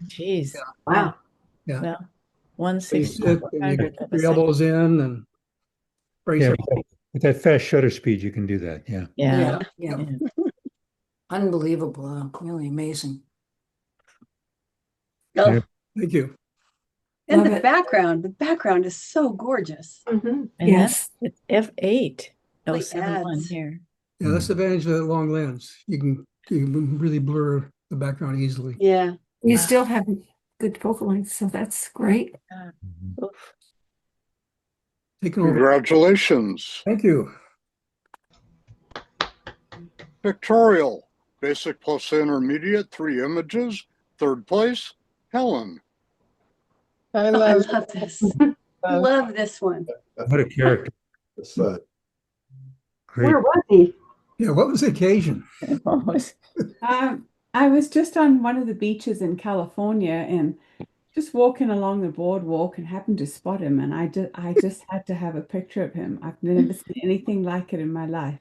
Jeez. Wow. Yeah. Well, one So you sit and you 6,400 put of a your second. elbows in and brace Yeah, it. with that fast shutter speed, you can do that. Yeah. Yeah. Yeah. Yeah. Unbelievable. Really amazing. Oh, Yeah. Thank you. and Love the it. background is so gorgeous. And Yes. it's F8. No Really 71 adds. here. Yeah, that's the advantage of that long lens. You can really blur the background easily. Yeah. You still have good focal length, so that's great. Oof. Taking over. Congratulations. Thank you. Pictorial. Basic plus intermediate, 3 images. Third place, Helen. I I love love this. Love this one. What a character. That's fun. Great. Where was he? Yeah, what was the occasion? I was just on one of the beaches in California and just walking along the boardwalk and happened to spot him, and I just had to have a picture of him. I've never seen anything like it in my life.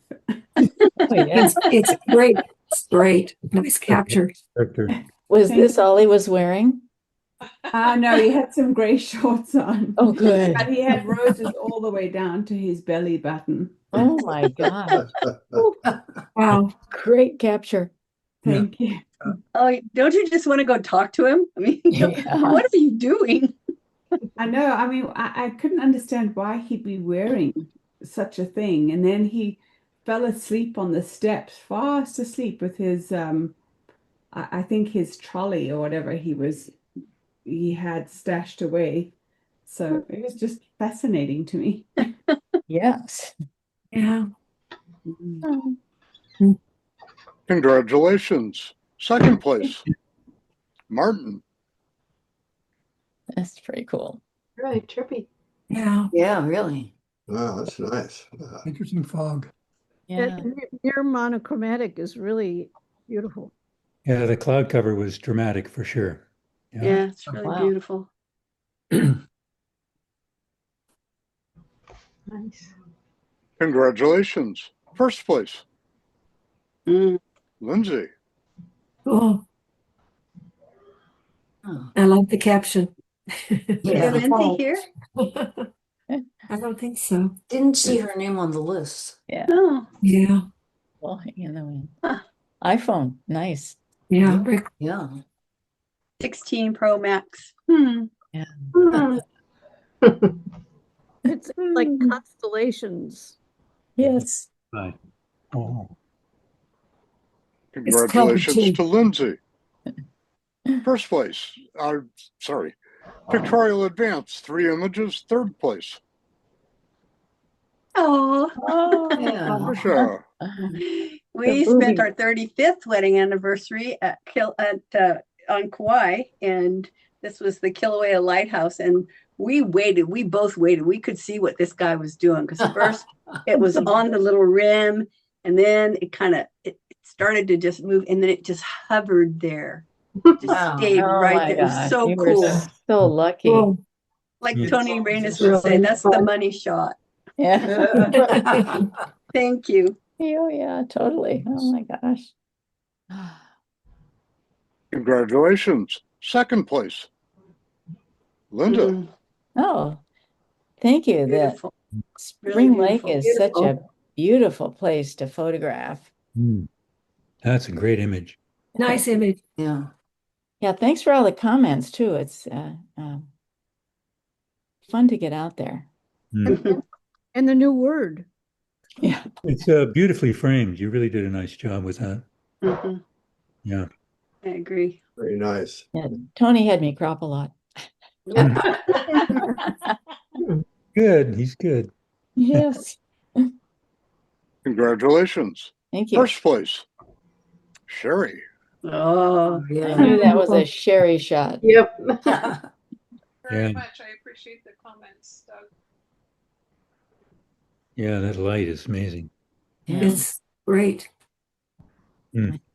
Oh, yeah. It's great. It's great. Nice capture. Character. Was Thank this all he was wearing? No, he had some gray shorts on. Oh, good. But he had roses all the way down to his belly button. Oh my God. Wow. Great capture. Thank you. Oh, don't you just want to go talk to him? I mean, Yeah. what are you doing? I know. I mean, I couldn't understand why he'd be wearing such a thing. And then he fell asleep on the steps, fast asleep with his, I think his trolley or whatever he had stashed away. So it was just fascinating to me. Yes. Yeah. Congratulations. Second place, Martin. That's pretty cool. Really trippy. Yeah. Yeah, really. Wow, that's nice. Interesting fog. Yeah. Your monochromatic is really beautiful. Yeah, the cloud cover was dramatic for sure. Yeah, it's really Wow. beautiful. Nice. Congratulations. First place, Mm. Lindsay. Cool. Oh. I love the caption. Is Yeah. Lindsay here? I don't think so. Didn't see her name on the list. Yeah. Oh, Yeah. Well, in the wind. Huh. iPhone. Nice. Yeah. Rick. Yeah. 16 Pro Max. Yeah. Hmm. It's like constellations. Yes. Right. Oh. Congratulations to Lindsay. First place. Sorry. Pictorial Advance, 3 images, 3rd place. Oh, Trisha. we spent our 35th wedding anniversary on Kauai, and this was the Kilauea Lighthouse. And we both waited. We could see what this guy was doing because first it was on the little rim, and then it started to just move, and then it just hovered there. Just stayed right there. It was so cool. So lucky. Cool. Like Tony Reynos would say, that's the money shot. Yeah. Thank you. Oh, yeah, totally. Oh my gosh. Congratulations. 2nd place. Linda. Oh, thank you. Beautiful. Spring Really Lake is such a beautiful place to photograph. That's a great image. Nice image. Yeah. Yeah, thanks for all the comments too. It's fun to get out there. And the new word. Yeah. It's beautifully framed. You really did a nice job with that. Yeah. I agree. Very nice. Yeah, Tony had me crop a lot. Good. He's good. Yes. Congratulations. Thank you. 1st place. Sherry. Oh, I knew that was a Sherry shot. Yep. Very much. I appreciate the comments, Doug. Yeah, that light is amazing. Yeah. It's great.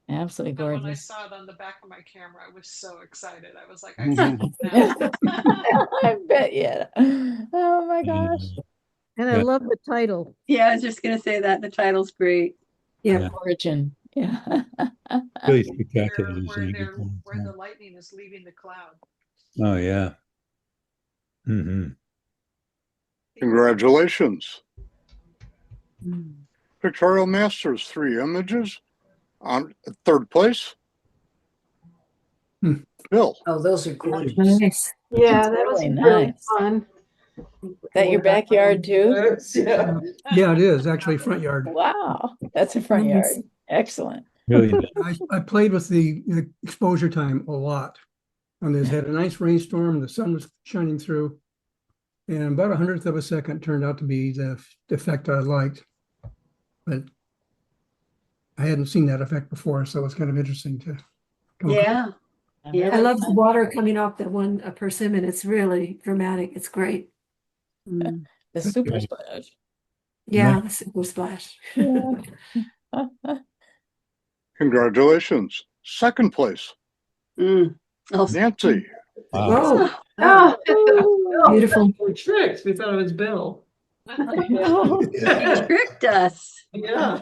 Absolutely gorgeous. When I saw it on the back of my camera, I was so excited. I was like, I can't I bet you. Oh my gosh. And I love the title. Yeah, I was just going to say that. The title's great. Yeah. Origin. Yeah. Really spectacular. where the lightning is leaving the cloud. Oh, yeah. Congratulations. Pictorial Masters, 3 images. On 3rd place. Bill. Oh, those are gorgeous. Nice. Yeah, that was really really nice. fun. Is that your backyard too? Yeah, it is actually front yard. Wow. That's a front yard. Excellent. Really I played with the exposure time a lot. And they had a nice rainstorm. The sun was shining through. And about 100th of a second turned out to be the effect I liked. But I hadn't seen that effect before, so it's kind of interesting to come across. Yeah. I love the water coming off that one persimmon. It's really dramatic. It's great. The super splash. Yeah, the super splash. Yeah. Congratulations. 2nd place. Nancy. Whoa. Oh, Beautiful. We tricked. We thought it was Bill. He tricked us. Yeah.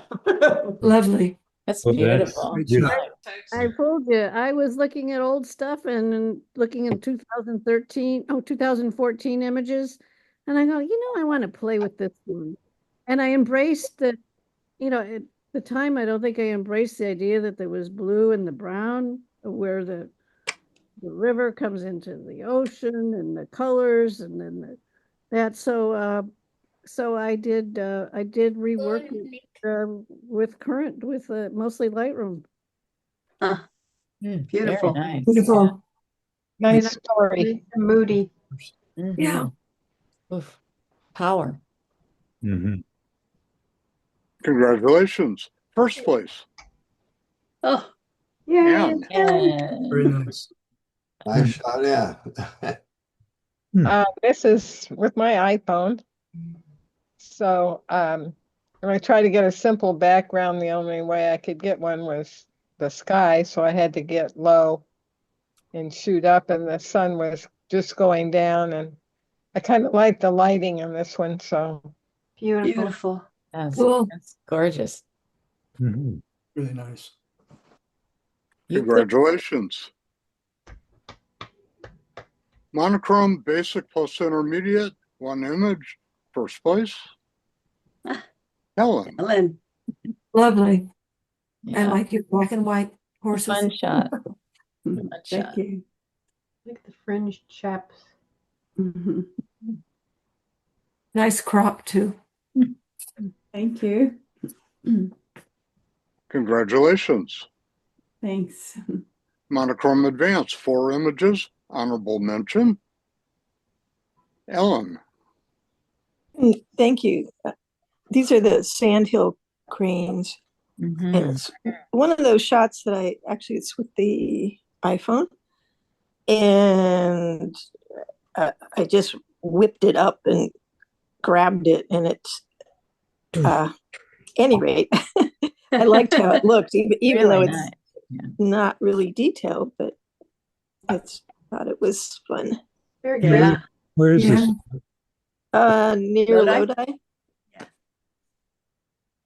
Lovely. That's Well, beautiful. I told you, I was looking at old stuff and looking in 2014 images. And I go, I want to play with this one. And I embraced the, at the time, I don't think I embraced the idea that there was blue and the brown, where the river comes into the ocean and the colors and then that. So I did rework with current, with mostly Lightroom. Beautiful. Very nice. Beautiful. Nice story. Moody. Yeah. Oof. Power. Congratulations. 1st place. Oh, Yeah. Very nice. Nice shot, yeah. This is with my iPhone. So I tried to get a simple background. The only way I could get one was the sky. So I had to get low and shoot up, and the sun was just going down. And I kind of like the lighting on this one. So beautiful. That's, Cool. that's gorgeous. Really nice. Congratulations. Monochrome Basic plus Intermediate, 1 image, 1st place. Helen. Lovely. Yeah. I like your black and white horses. Fun shot. Fun Thank shot. you. like the fringe chaps. Nice crop too. Thank you. Congratulations. Thanks. Monochrome Advance, 4 images, honorable mention. Ellen. Thank you. These are the sandhill cranes. And it's one of those shots that it's with the iPhone. And I just whipped it up and grabbed it. And it's, any rate, I liked how it looked, even though it's not really detailed, but I thought it was fun. Very good. Yeah. Where is this? Near Lodi.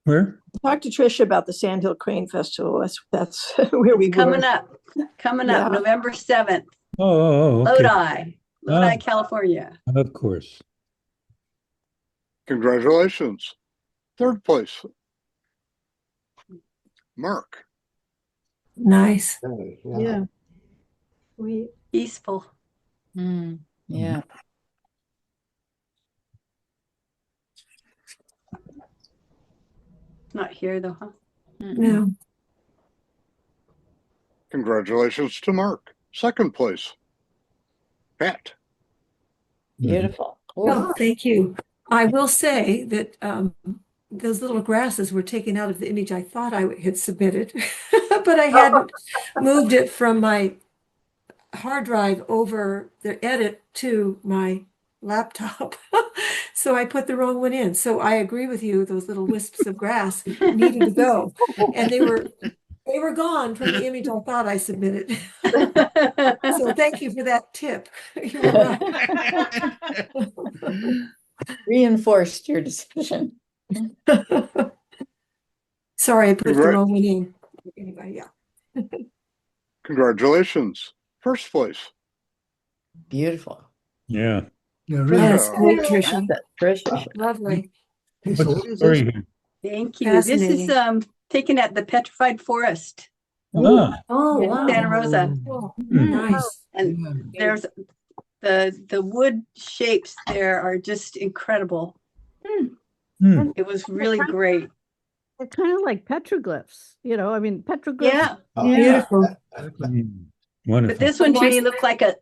Where? Talk to Tricia about the Sandhill Crane Festival. That's where we Coming were. up, November 7th, Okay. Lodi, California. Of course. Congratulations. 3rd place. Mark. Nice. Yeah. Sweet. Peaceful. Yeah. Not here though, huh? No. Congratulations to Mark. 2nd place. Pat. Beautiful. Oh, thank you. I will say that those little grasses were taken out of the image I thought I had submitted, but I hadn't moved it from my hard drive over the edit to my laptop. So I put the wrong one in. So I agree with you, those little wisps of grass needed to go. And they were gone from the image I thought I submitted. So thank you for that tip. You were right. Reinforced your decision. Sorry, I put the wrong one in. Anyway, yeah. Congratulations. 1st place. Beautiful. Yeah. Yes, great, Tricia. Tricia. Lovely. What's the story here? Thank you. This is taken at the Petrified Forest Oh, in wow. Santa Rosa. Nice. And there's the wood shapes there are just incredible. It was really great. They're kind of like petroglyphs, I mean, petroglyphs. Yeah. Beautiful. But this one to me looked like a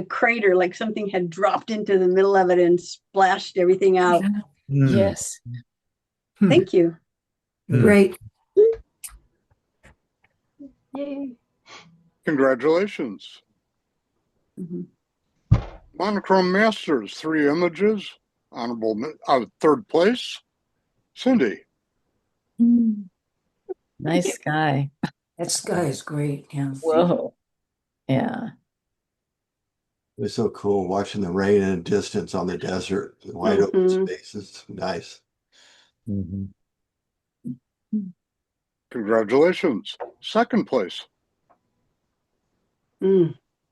crater, like something had dropped into the middle of it and splashed everything out. Yes. Thank you. Great. Yay. Congratulations. Monochrome Masters, 3 images, honorable 3rd place. Cindy. Nice sky. That sky is great. Yeah. Whoa. Yeah. It's so cool watching the rain in the distance on the desert, the wide open spaces. Nice. Congratulations. 2nd place.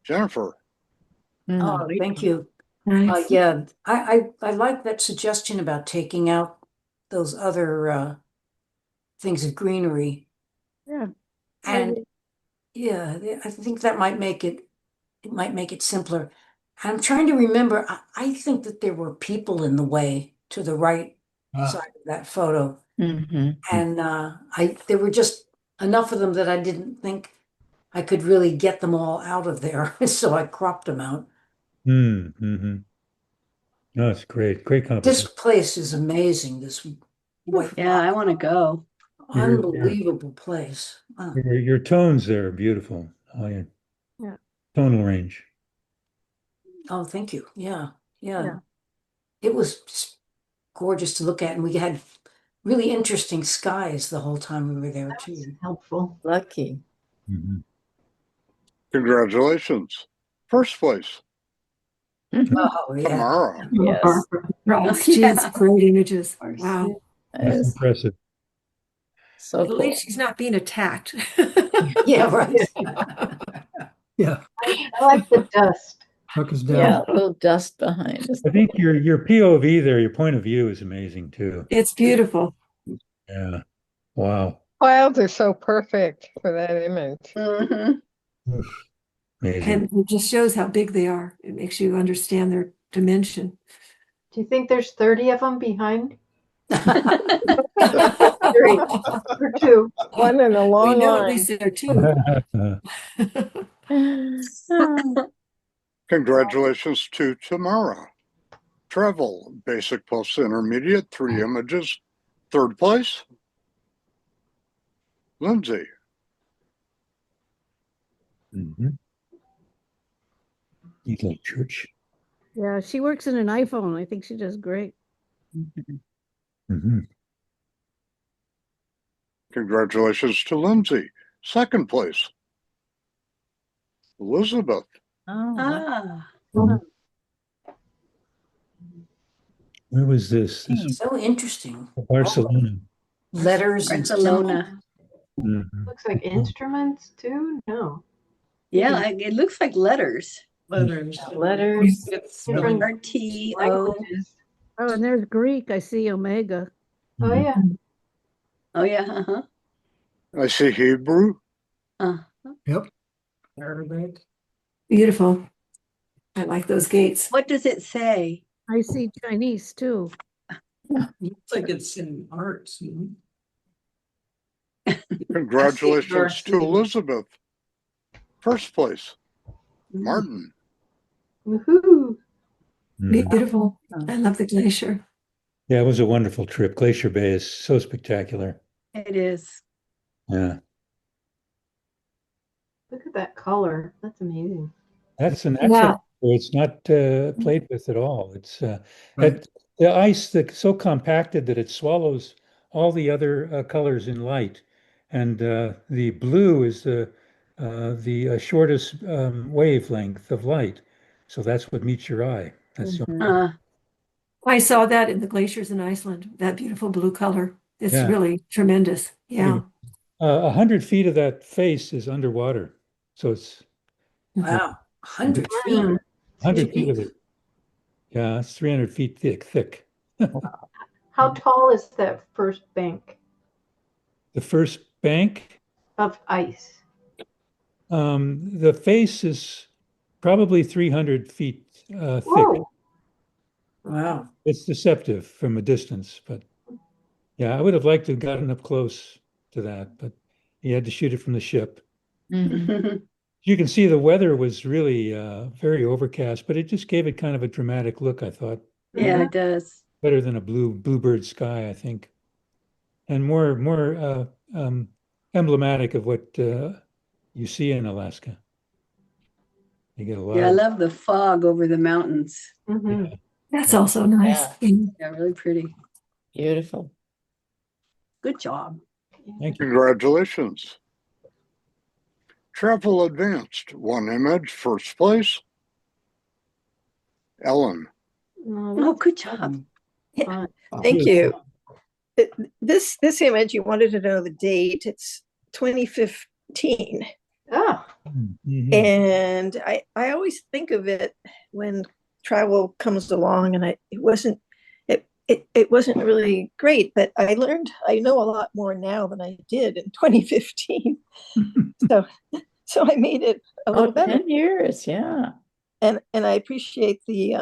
Jennifer. Oh, thank you. Nice. Yeah, I like that suggestion about taking out those other things of greenery. Yeah. And yeah, I think that might make it simpler. I'm trying to remember, I think that there were people in the way to the right side of that photo. And there were just enough of them that I didn't think I could really get them all out of there. So I cropped them out. No, it's great. Great This competition. place is amazing. This white Yeah, I want to go. unbelievable place. Wow. Your tones there are beautiful. Yeah. Tonal range. Oh, thank you. Yeah. It was just gorgeous to look at, and we had really interesting skies the whole time we were there too. Helpful. Lucky. Congratulations. 1st place. Oh, yeah. Tamara. Yes. Right. She has great images. Wow. That's impressive. So At cool. least she's not being attacked. Yeah, right. Yeah. I like the dust. Tuck us down. Yeah, a little dust behind us. I think your POV there, your point of view is amazing too. It's beautiful. Yeah. Wow. Clouds are so perfect for that image. Amazing. And it just shows how big they are. It makes you understand their dimension. Do you think there's 30 of them behind? Three or two. One in a We long know at line. least there are two. Congratulations to Tamara. Travel, basic plus intermediate, 3 images. 3rd place. Lindsay. You like church. Yeah, she works in an iPhone. I think she does great. Congratulations to Lindsay. 2nd place. Elizabeth. Ah. Where was this? This was So interesting. Barcelona. Letters and Barcelona. Looks like instruments too. No. Yeah, it looks like letters. Letters. Letters. It's different RTO. languages. Oh, and there's Greek. I see Omega. Oh yeah. Oh yeah. I see Hebrew. Yep. Arabic. Beautiful. I like those gates. What does it say? I see Chinese too. Looks like it's in art. Congratulations to Elizabeth. 1st place. Martin. Woohoo! Beautiful. I love the glacier. Yeah, it was a wonderful trip. Glacier Bay is so spectacular. It is. Yeah. Look at that color. That's amazing. That's an excellent. It's not played with at all. It's the ice that's so compacted that it swallows all the other colors in light, and the blue is the shortest wavelength of light, so that's what meets your eye. That's the only- I saw that in the glaciers in Iceland, that beautiful blue color. It's Yeah. really tremendous. Yeah. 100 feet of that face is underwater, so it's Wow. 100 feet. 100 feet of it. Yeah, it's 300 feet thick. How tall is that first bank The first bank, of ice? the face is probably 300 feet thick. Whoa. Wow. It's deceptive from a distance, but yeah, I would have liked to have gotten up close to that, but you had to shoot it from the ship. You can see the weather was really very overcast, but it just gave it kind of a dramatic look, I thought. Yeah, it does. Better than a bluebird sky, I think. And more emblematic of what you see in Alaska. You get a lot Yeah, I of love the fog over the mountains. That's also nice. Yeah, really pretty. Beautiful. Good job. Thank you. Congratulations. Travel Advanced. 1 image. 1st place. Ellen. Oh, good job. Thank you. This image, you wanted to know the date. It's 2015. Oh. And I always think of it when travel comes along, and it wasn't really great, but I know a lot more now than I did in 2015. So I made it a little better. 10 years, yeah. And I appreciate the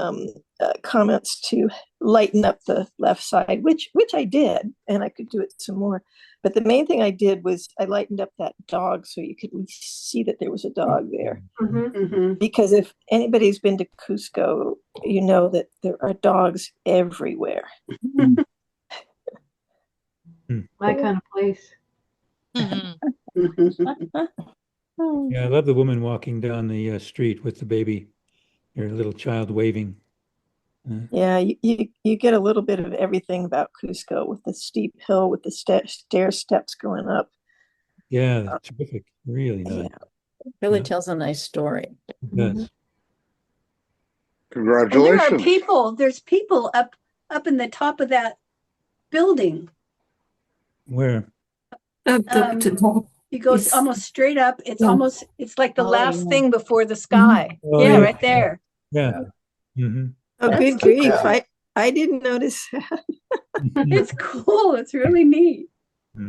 comments to lighten up the left side, which I did, and I could do it some more. But the main thing I did was I lightened up that dog so you could see that there was a dog there. Because if anybody's been to Cusco, you know that there are dogs everywhere. My kind of place. Yeah, I love the woman walking down the street with the baby, her little child waving. Yeah, you get a little bit of everything about Cusco with the steep hill with the stair steps going up. Yeah, that's terrific. Really nice. Really tells a nice story. It does. And there are Congratulations. people. There's people up in the top of that building. Where? You go almost straight up. It's almost. It's like the last thing before the sky. Oh, yeah, yeah. right there. Yeah. Oh, That's good grief! cool. I didn't notice that. It's cool. It's really neat.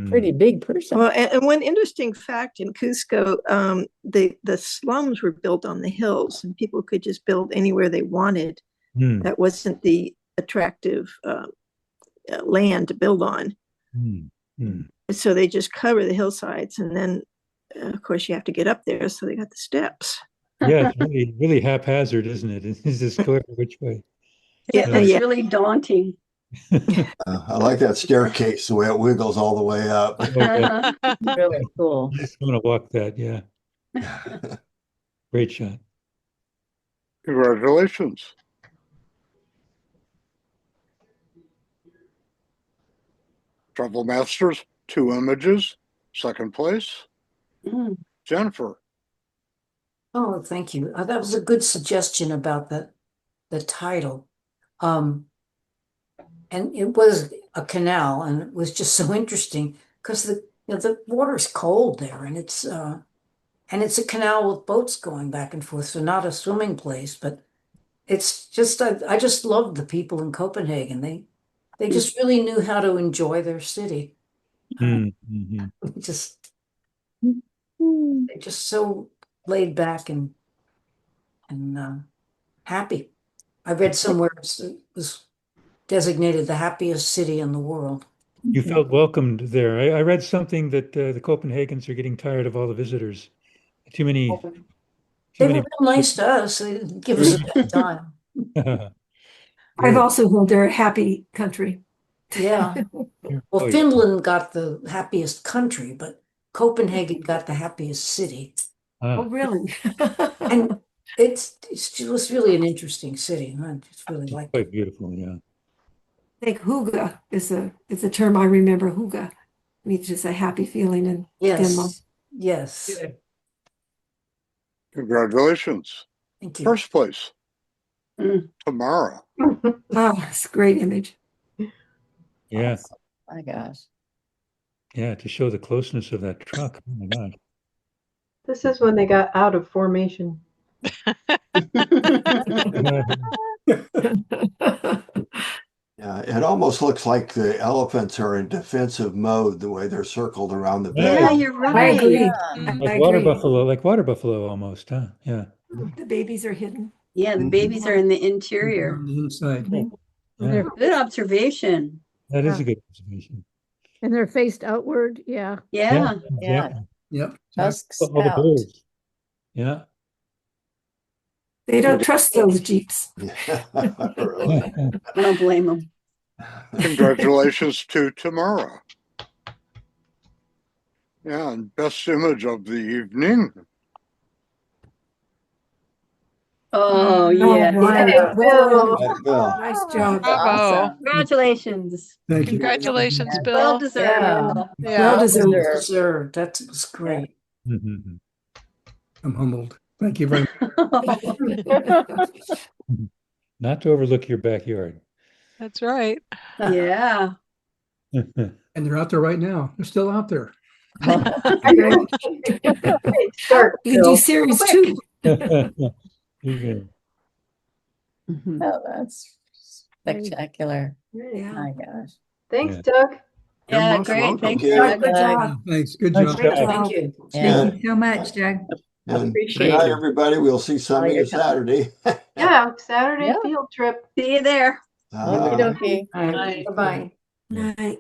Pretty big person. Well, and one interesting fact in Cusco, the slums were built on the hills, and people could just build anywhere they wanted. That wasn't the attractive land to build on. Mm. So they just cover the hillsides, and then of course you have to get up there, so they got the steps. Yeah, it's really, really haphazard, isn't it? It's just go every which way. Yeah, it's really daunting. I like that staircase, the way it wiggles all the way up. Oh, yeah. Really cool. I just want to walk that, yeah. Great shot. Congratulations. Travel Masters, 2 images. Second place, Jennifer. Oh, thank you. That was a good suggestion about the title. And it was a canal, and it was just so interesting because the water's cold there, and it's a canal with boats going back and forth, so not a swimming place, but it's just I just loved the people in Copenhagen. They just really knew how to enjoy their city. Mm-hmm. They're just so laid back and happy. I read somewhere it was designated the happiest city in the world. You felt welcomed there. I read something that the Copenhagans are getting tired of all the visitors. Too many. They were real nice to us. They didn't give us a bad time. I've also heard they're a happy country. Yeah. Well, Finland got the happiest country, but Copenhagen got the happiest city. Oh, really? And it was really an interesting city. I just really liked Quite beautiful, yeah. I think hygge is a term I remember. Hygge means just a happy feeling in Denmark. Yes. Congratulations. Thank you. First place, Tamara. Oh, it's a great image. Yeah. Awesome. My gosh. Yeah, to show the closeness of that truck. Oh my God. This is when they got out of formation. Yeah, it almost looks like the elephants are in defensive mode, the way they're circled around the Yeah, bed. You're right. I agree. Like water buffalo, almost, huh? Yeah. The babies are hidden. Yeah, the babies are in the interior. On the inside. Yeah. Good observation. That is a good observation. And they're faced outward. Yeah. Yeah. Exactly. Yep. Tusks All the out. birds. Yeah. They don't trust those Jeeps. Really. I don't blame them. Congratulations to Tamara. Yeah, and best image of the evening. Oh, yeah. Wow. Well, Bill. nice job. Awesome. Congratulations. Thank you. Congratulations, Bill. Well deserved. Yeah. Well deserved. Deserved. That was great. Mm-hmm. I'm humbled. Thank you very much. Not to overlook your backyard. That's right. Yeah. And they're out there right now. They're still out there. Start. You can do series 2. Yeah. Oh, that's spectacular. Yeah. My gosh. Thanks, Yeah. Doug. Yeah, most great. welcome. Thanks, Thank you. Doug. Good job. Thanks. Good Nice job. job. Thank you. Yeah. Thank you so much, Doug. And Appreciate good night, it. everybody. We'll see some of your you Saturday. Yeah, Saturday Yeah. field trip. See you there. Okie dokie. All right. Bye-bye. Night.